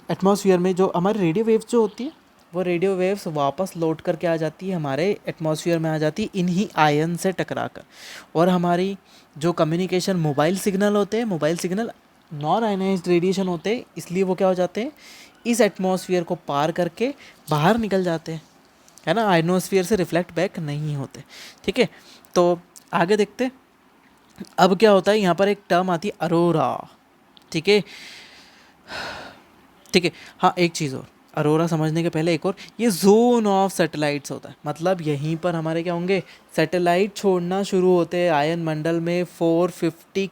Speaker 1: एटमॉस्फेयर में जो हमारी रेडियो वेव्स जो होती है, वो रेडियो वेव्स वापस लौट कर के आ जाती है, हमारे एटमॉस्फेयर में आ जाती है इन्हीं आयन से टकरा कर। और हमारी जो कम्युनिकेशन मोबाइल सिग्नल होते हैं, mobile signal non ionised radiation होते हैं, इसलिए वो क्या हो जाते हैं? इस एटमॉस्फेयर को पार करके बाहर निकल जाते हैं, है ना, आयनोस्फीयर से रिफ्लेक्ट बैक नहीं होते। ठीक है, तो आगे देखते हैं। अब क्या होता है? यहाँ पर एक टर्म आती है अरोरा। ठीक है, ठीक है, हाँ एक चीज़ और, अरोरा समझने के पहले एक और, ये जोन ऑफ सैटेलाइट्स होता है। मतलब यहीं पर हमारे क्या होंगे? सैटेलाइट छोड़ना शुरू होते हैं आयन मंडल में 450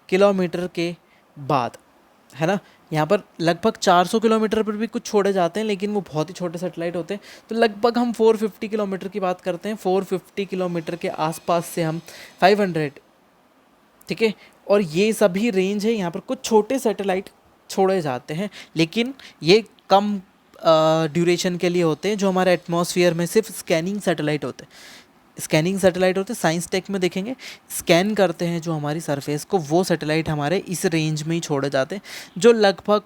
Speaker 1: किलोमीटर के बाद, है ना। यहाँ पर लगभग 400 किलोमीटर पर भी कुछ छोड़े जाते हैं, लेकिन वो बहुत ही छोटे सैटेलाइट होते हैं। तो लगभग हम 450 किलोमीटर की बात करते हैं। 450 किलोमीटर के आसपास से हम 500, ठीक है, और ये सभी रेंज है। यहाँ पर कुछ छोटे सैटेलाइट छोड़े जाते हैं, लेकिन ये कम ड्यूरेशन के लिए होते हैं। जो हमारे एटमॉस्फेयर में सिर्फ स्कैनिंग सैटेलाइट होते हैं, स्कैनिंग सैटेलाइट होते हैं, साइंस टेक में देखेंगे, स्कैन करते हैं जो हमारी सरफेस को, वो सैटेलाइट हमारे इस रेंज में ही छोड़े जाते हैं, जो लगभग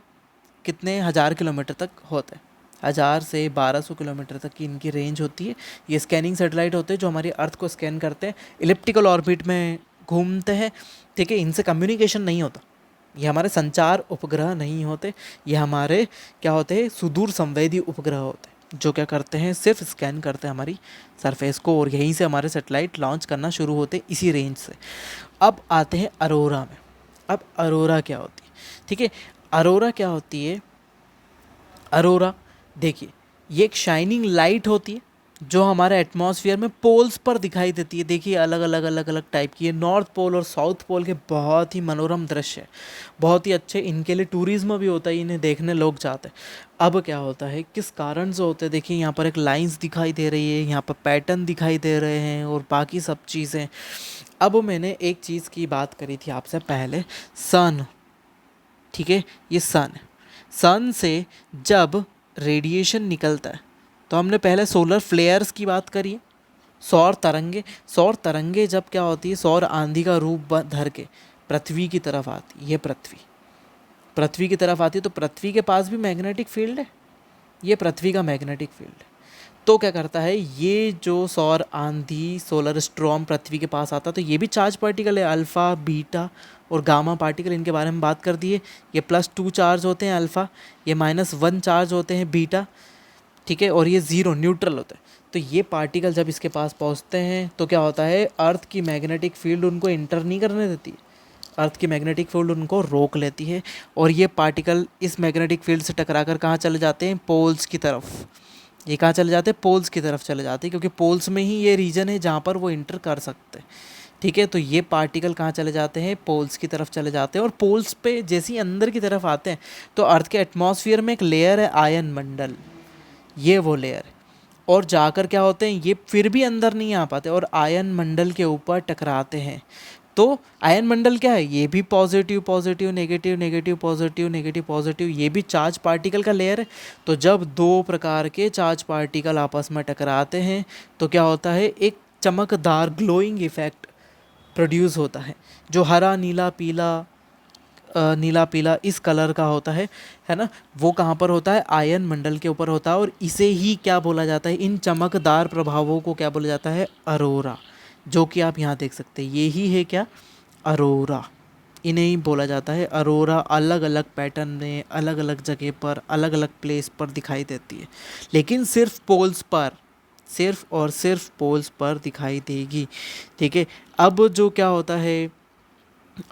Speaker 1: कितने 1000 किलोमीटर तक होते हैं। 1000 से 1200 किलोमीटर तक की इनकी रेंज होती है। ये स्कैनिंग सैटेलाइट होते हैं जो हमारी अर्थ को स्कैन करते हैं, इलिप्टिकल ऑर्बिट में घूमते हैं। ठीक है, इनसे कम्युनिकेशन नहीं होता, ये हमारे संचार उपग्रह नहीं होते, ये हमारे क्या होते हैं? सुदूर संवेदी उपग्रह होते हैं, जो क्या करते हैं? सिर्फ स्कैन करते हैं हमारी सरफेस को, और यहीं से हमारे सैटेलाइट लॉन्च करना शुरू होते हैं, इसी रेंज से। अब आते हैं अरोरा में। अब अरोरा क्या होती है? ठीक है, अरोरा क्या होती है? अरोरा देखिए, ये एक शाइनिंग लाइट होती है जो हमारे एटमॉस्फेयर में पोल्स पर दिखाई देती है। देखिए अलग अलग अलग अलग टाइप की है, नॉर्थ पोल और साउथ पोल के बहुत ही मनोरम दृश्य है, बहुत ही अच्छे। इनके लिए टूरिज्म भी होता है, इन्हें देखने लोग जाते हैं। अब क्या होता है, किस कारण से होते हैं? देखिए यहाँ पर एक लाइंस दिखाई दे रही है, यहाँ पर पैटर्न दिखाई दे रहे हैं, और बाकी सब चीज़ें। अब मैंने एक चीज़ की बात करी थी आपसे पहले, सन। ठीक है, ये सन, सन से जब रेडिएशन निकलता है, तो हमने पहले सोलर फ्लेयर्स की बात करी है, सौर तरंगे जब क्या होती है, सौर आंधी का रूप धर के पृथ्वी की तरफ आती है, ये पृथ्वी की तरफ आती है, तो पृथ्वी के पास भी मैग्नेटिक फील्ड है, ये पृथ्वी का मैग्नेटिक फील्ड है। तो क्या करता है, ये जो सौर आंधी सोलर स्ट्रॉम पृथ्वी के पास आता है, तो ये भी चार्ज पार्टिकल है, अल्फ़ा बीटा और गामा पार्टिकल, इनके बारे में बात कर दिए। ये +2 चार्ज होते हैं अल्फ़ा, ये -1 चार्ज होते हैं बीटा, ठीक है, और ये 0 न्यूट्रल होता है। तो ये पार्टिकल जब इसके पास पहुंचते हैं तो क्या होता है, अर्थ की मैग्नेटिक फील्ड उनको इंटर नहीं करने देती है, अर्थ की मैग्नेटिक फील्ड उनको रोक लेती है, और ये पार्टिकल इस मैग्नेटिक फील्ड से टकराकर कहाँ चले जाते हैं, पोल्स की तरफ। ये कहाँ चले जाते हैं, पोल्स की तरफ चले जाते हैं, क्योंकि पोल्स में ही ये रीजन है जहाँ पर वो इंटर कर सकते हैं, ठीक है। तो ये पार्टिकल कहाँ चले जाते हैं, पोल्स की तरफ चले जाते हैं, और पोल्स पे जैसे ही अंदर की तरफ आते हैं तो अर्थ के एटमॉस्फेयर में एक लेयर है आयन मंडल, ये वो लेयर है, और जाकर क्या होते हैं, ये फिर भी अंदर नहीं आ पाते और आयन मंडल के ऊपर टकराते हैं। तो आयन मंडल क्या है, ये भी positive positive negative negative positive negative positive, ये भी चार्ज पार्टिकल का लेयर है। तो जब दो प्रकार के चार्ज पार्टिकल आपस में टकराते हैं तो क्या होता है, एक चमकदार ग्लोइंग इफेक्ट प्रोड्यूस होता है, जो हरा नीला पीला नीला पीला इस कलर का होता है ना। वो कहाँ पर होता है, आयन मंडल के ऊपर होता है, और इसे ही क्या बोला जाता है, इन चमकदार प्रभावों को क्या बोला जाता है, अरोरा, जो कि आप यहाँ देख सकते हैं, ये ही है क्या, अरोरा, इन्हें ही बोला जाता है अरोरा। अलग अलग पैटर्न में अलग अलग जगह पर अलग अलग प्लेस पर दिखाई देती है, लेकिन सिर्फ पोल्स पर, सिर्फ और सिर्फ पोल्स पर दिखाई देगी, ठीक है। अब जो क्या होता है,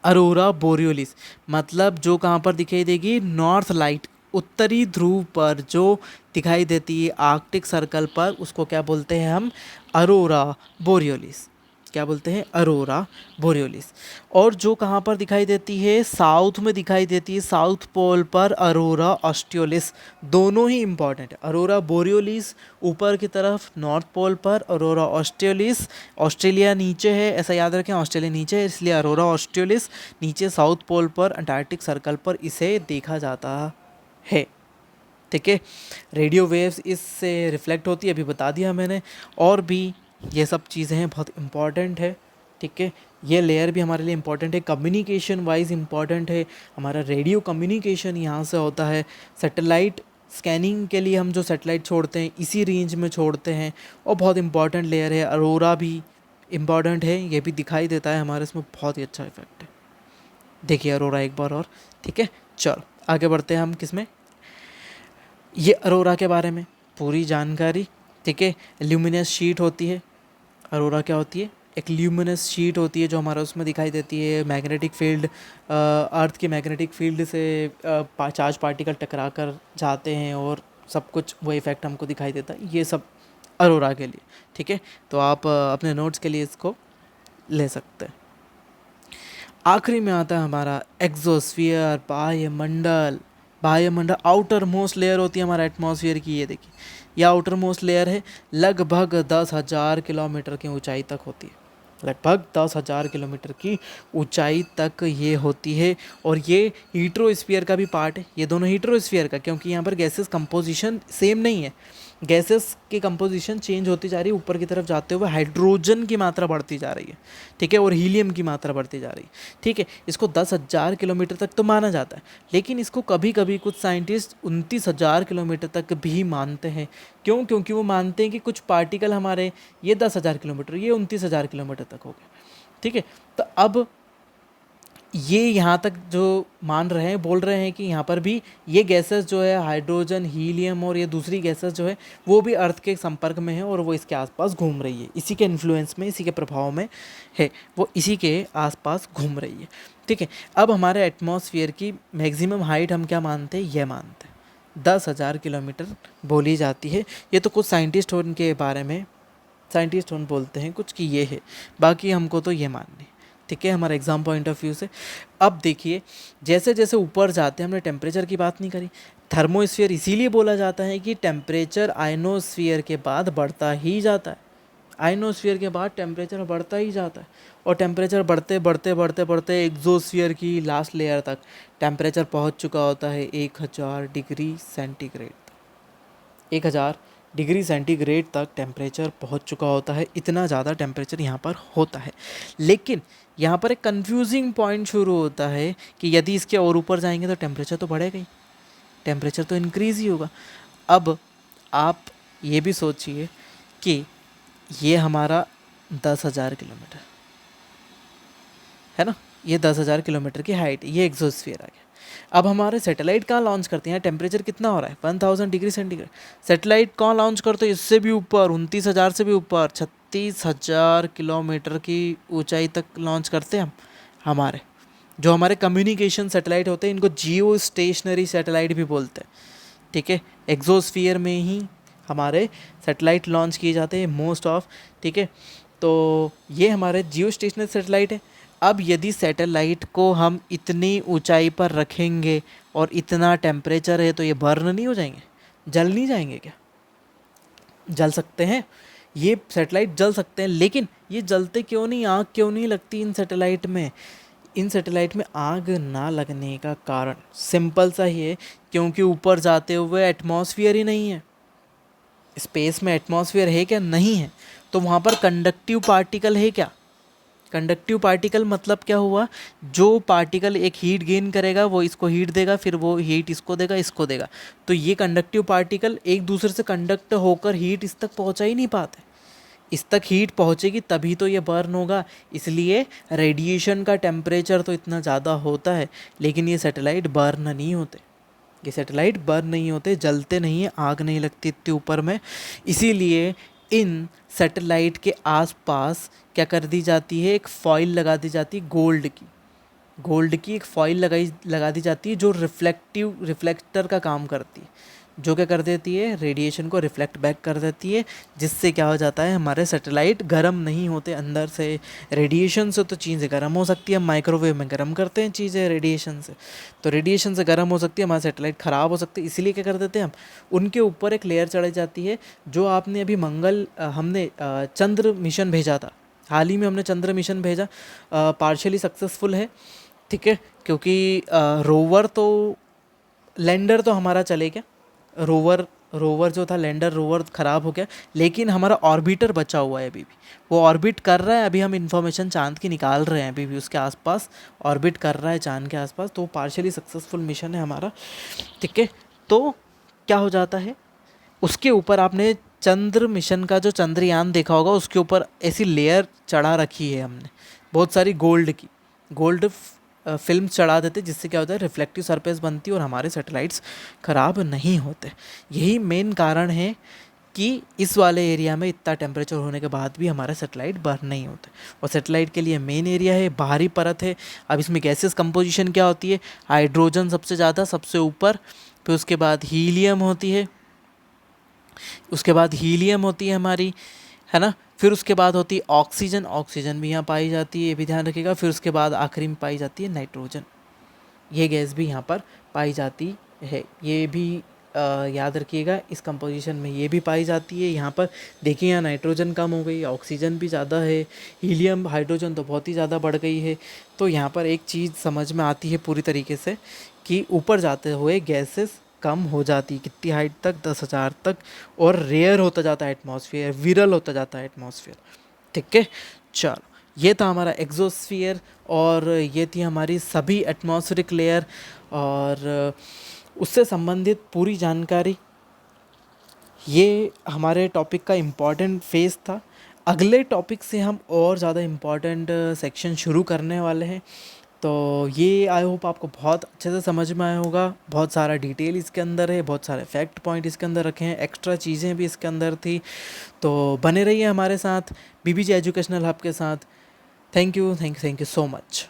Speaker 1: अरोरा बोरियोलिस, मतलब जो कहाँ पर दिखाई देगी, नॉर्थ लाइट, उत्तरी ध्रुव पर जो दिखाई देती है आर्कटिक सर्कल पर, उसको क्या बोलते हैं हम, अरोरा बोरियोलिस, क्या बोलते हैं, अरोरा बोरियोलिस। और जो कहाँ पर दिखाई देती है, साउथ में दिखाई देती है, साउथ पोल पर अरोरा ऑस्ट्रियोलिस, दोनों ही इम्पॉर्टेंट है। अरोरा बोरियोलिस ऊपर की तरफ नॉर्थ पोल पर, अरोरा ऑस्ट्रियोलिस, ऑस्ट्रेलिया नीचे है, ऐसा याद रखें, ऑस्ट्रेलिया नीचे है इसलिए अरोरा ऑस्ट्रियोलिस, नीचे साउथ पोल पर अंटार्कटिक सर्कल पर इसे देखा जाता है, ठीक है। रेडियो वेव्स इससे रिफ्लेक्ट होती है, अभी बता दिया मैंने, और भी ये सब चीज़ें हैं, बहुत इम्पॉर्टेंट है, ठीक है। ये लेयर भी हमारे लिए इम्पॉर्टेंट है, कम्युनिकेशन वाइज इम्पॉर्टेंट है, हमारा रेडियो कम्युनिकेशन यहाँ से होता है। सैटेलाइट स्कैनिंग के लिए हम जो सैटेलाइट छोड़ते हैं इसी रेंज में छोड़ते हैं, और बहुत इम्पॉर्टेंट लेयर है। अरोरा भी इम्पॉर्टेंट है, ये भी दिखाई देता है हमारे, इसमें बहुत ही अच्छा इफेक्ट है। देखिए अरोरा एक बार और, ठीक है। चलो आगे बढ़ते हैं हम, किसमें, ये अरोरा के बारे में पूरी जानकारी, ठीक है। ल्यूमिनस शीट होती है, अरोरा क्या होती है, एक ल्यूमिनस शीट होती है जो हमारा उसमें दिखाई देती है, मैग्नेटिक फील्ड, अर्थ की मैग्नेटिक फील्ड से चार्ज पार्टिकल टकरा कर जाते हैं और सब कुछ वो इफ़ेक्ट हमको दिखाई देता है, ये सब अरोरा के लिए, ठीक है। तो आप अपने नोट्स के लिए इसको ले सकते हैं। आखिरी में आता है हमारा एक्सोस्फीयर, वायुमंडल। वायुमंडल आउटर मोस्ट लेयर होती है हमारा एटमॉस्फेयर की, ये देखिए, यह आउटर मोस्ट लेयर है, लगभग 10,000 किलोमीटर की ऊंचाई तक होती है, लगभग 10,000 किलोमीटर की ऊंचाई तक ये होती है। और ये हीट्रोस्फीयर का भी पार्ट है, ये दोनों हीट्रोस्फीयर का, क्योंकि यहाँ पर गैसेस कंपोजिशन सेम नहीं है, गैसेस की कंपोजिशन चेंज होती जा रही है, ऊपर की तरफ जाते हुए हाइड्रोजन की मात्रा बढ़ती जा रही है, ठीक है, और हीलियम की मात्रा बढ़ती जा रही है, ठीक है। इसको 10,000 किलोमीटर तक तो माना जाता है, लेकिन इसको कभी कभी कुछ साइंटिस्ट 29,000 किलोमीटर तक भी मानते हैं। क्यों, क्योंकि वो मानते हैं कि कुछ पार्टिकल हमारे, ये 10,000 किलोमीटर, ये 29,000 किलोमीटर तक हो गए, ठीक है। तो अब ये यहाँ तक जो मान रहे हैं, बोल रहे हैं कि यहाँ पर भी ये गैसेस जो है, हाइड्रोजन, हीलियम और ये दूसरी गैसेस जो है, वो भी अर्थ के संपर्क में है और वो इसके आसपास घूम रही है, इसी के इन्फ्लुएंस में, इसी के प्रभाव में है, वो इसी के आसपास घूम रही है, ठीक है। अब हमारे एटमॉस्फेयर की मैक्सिमम हाइट हम क्या मानते हैं, यह मानते हैं 10,000 किलोमीटर बोली जाती है। ये तो कुछ साइंटिस्ट उनके बारे में, साइंटिस्ट उन बोलते हैं कुछ कि ये है, बाकी हमको तो ये माननी, ठीक है, हमारा एग्ज़ाम पॉइंट ऑफ व्यू से। अब देखिए, जैसे जैसे ऊपर जाते हैं, हमने टेम्परेचर की बात नहीं करी, थर्मोस्फीयर इसीलिए बोला जाता है कि टेम्परेचर आयनोस्फीयर के बाद बढ़ता ही जाता है, आयनोस्फीयर के बाद टेम्परेचर बढ़ता ही जाता है, और टेम्परेचर बढ़ते बढ़ते बढ़ते बढ़ते एक्सोस्फीयर की लास्ट लेयर तक टेम्परेचर पहुंच चुका होता है 1,000 डिग्री सेंटीग्रेड, 1000 डिग्री सेंटीग्रेड तक टेम्परेचर पहुंच चुका होता है। इतना ज़्यादा टेम्परेचर यहाँ पर होता है। लेकिन यहाँ पर एक कंफ्यूजिंग पॉइंट शुरू होता है कि यदि इसके और ऊपर जाएंगे तो टेम्परेचर तो बढ़ेगा ही, टेम्परेचर तो इंक्रीज़ ही होगा। अब आप ये भी सोचिए कि ये हमारा 10,000 किलोमीटर है ना, ये 10,000 किलोमीटर की हाइट, ये एग्जोस्फीयर आ गया। अब हमारे सैटेलाइट कहाँ लॉन्च करते हैं, टेम्परेचर कितना हो रहा है 1000 डिग्री सेंटीग्रेड। सैटेलाइट कहाँ लॉन्च करते हैं, इससे भी ऊपर 29,000 से भी ऊपर 36,000 किलोमीटर की ऊंचाई तक लॉन्च करते हैं हम। हमारे जो हमारे कम्युनिकेशन सैटेलाइट होते हैं, इनको जियो स्टेशनरी सैटेलाइट भी बोलते हैं, ठीक है। एग्जोस्फीयर में ही हमारे सैटेलाइट लॉन्च किए जाते हैं मोस्ट ऑफ, ठीक है। तो ये हमारे जियो स्टेशनरी सैटेलाइट है। अब यदि सैटेलाइट को हम इतनी ऊंचाई पर रखेंगे और इतना टेम्परेचर है तो ये बर्न नहीं हो जाएंगे, जल नहीं जाएंगे क्या? जल सकते हैं, ये सैटेलाइट जल सकते हैं, लेकिन ये जलते क्यों नहीं, आग क्यों नहीं लगती इन सैटेलाइट में? इन सैटेलाइट में आग ना लगने का कारण सिंपल सा ही है, क्योंकि ऊपर जाते हुए एटमॉस्फेयर ही नहीं है। स्पेस में एटमॉस्फेयर है क्या? नहीं है। तो वहाँ पर कंडक्टिव पार्टिकल है क्या? कंडक्टिव पार्टिकल मतलब क्या हुआ, जो पार्टिकल एक हीट गेन करेगा वो इसको हीट देगा, फिर वो हीट इसको देगा, इसको देगा। तो ये कंडक्टिव पार्टिकल एक दूसरे से कंडक्ट होकर हीट इस तक पहुंचा ही नहीं पाते। इस तक हीट पहुंचेगी तभी तो ये बर्न होगा। इसलिए रेडिएशन का टेम्परेचर तो इतना ज़्यादा होता है, लेकिन ये सैटेलाइट बर्न नहीं होते। ये सैटेलाइट बर्न नहीं होते, जलते नहीं है, आग नहीं लगती इतने ऊपर में। इसीलिए इन सैटेलाइट के आसपास क्या कर दी जाती है, एक फॉइल लगा दी जाती है गोल्ड की एक फॉइल लगा दी जाती है, जो रिफ्लेक्टर का काम करती है, जो क्या कर देती है, रेडिएशन को रिफ्लेक्ट बैक कर देती है, जिससे क्या हो जाता है, हमारे सैटेलाइट गर्म नहीं होते अंदर से। रेडिएशन से तो चीज़ें गर्म हो सकती है, हम माइक्रोवेव में गर्म करते हैं चीज़ें रेडिएशन से, तो रेडिएशन से गर्म हो सकती है, हमारे सैटेलाइट ख़राब हो सकते हैं। इसीलिए क्या कर देते हैं हम, उनके ऊपर एक लेयर चढ़ जाती है। जो आपने अभी हमने चंद्र मिशन भेजा था, हाल ही में हमने चंद्र मिशन भेजा, पार्शियली सक्सेसफुल है, ठीक है। क्योंकि रोवर तो लैंडर तो हमारा चले गया, रोवर जो था लैंडर रोवर ख़राब हो गया, लेकिन हमारा ऑर्बिटर बचा हुआ है अभी भी, वो ऑर्बिट कर रहा है। अभी हम इन्फॉर्मेशन चांद की निकाल रहे हैं, अभी भी उसके आसपास ऑर्बिट कर रहा है, चांद के आसपास। तो पार्शियली सक्सेसफुल मिशन है हमारा, ठीक है। तो क्या हो जाता है, उसके ऊपर आपने चंद्र मिशन का जो चंद्रयान देखा होगा, उसके ऊपर ऐसी लेयर चढ़ा रखी है हमने बहुत सारी गोल्ड फिल्म चढ़ा देते, जिससे क्या होता है, रिफ्लेक्टिव सरफेस बनती है और हमारे सैटेलाइट्स ख़राब नहीं होते। यही मेन कारण है कि इस वाले एरिया में इतना टेम्परेचर होने के बाद भी हमारे सैटेलाइट बर्न नहीं होते। और सैटेलाइट के लिए मेन एरिया है, बाहरी परत है। अब इसमें गैसेस कंपोजिशन क्या होती है, हाइड्रोजन सबसे ज़्यादा, सबसे ऊपर, फिर उसके बाद हीलियम होती है, हमारी, है ना। फिर उसके बाद होती है ऑक्सीजन भी यहाँ पाई जाती है, ये भी ध्यान रखिएगा। फिर उसके बाद आखिरी में पाई जाती है नाइट्रोजन, ये गैस भी यहाँ पर पाई जाती है, ये भी याद रखिएगा। इस कंपोजिशन में ये भी पाई जाती है। यहाँ पर देखिए, यहाँ नाइट्रोजन कम हो गई, ऑक्सीजन भी ज़्यादा है, हीलियम हाइड्रोजन तो बहुत ही ज़्यादा बढ़ गई है। तो यहाँ पर एक चीज़ समझ में आती है पूरी तरीके से कि ऊपर जाते हुए गैसेस कम हो जाती है, कितनी हाइट तक, 10,000 तक, और रेयर होता जाता है एटमॉस्फेयर, विरल होता जाता है एटमॉस्फेयर, ठीक है। चलो, ये था हमारा एग्जोस्फीयर, और ये थी हमारी सभी एटमॉस्फेरिक लेयर और उससे संबंधित पूरी जानकारी। ये हमारे टॉपिक का इम्पॉर्टेंट फेज़ था। अगले टॉपिक से हम और ज़्यादा इम्पॉर्टेंट सेक्शन शुरू करने वाले हैं। तो ये आई होप आपको बहुत अच्छे से समझ में आया होगा। बहुत सारा डिटेल इसके अंदर है, बहुत सारे फैक्ट पॉइंट इसके अंदर रखे हैं, एक्स्ट्रा चीज़ें भी इसके अंदर थी। तो बने रहिए हमारे साथ, बीबीजे एजुकेशनल हब के साथ। Thank you so much.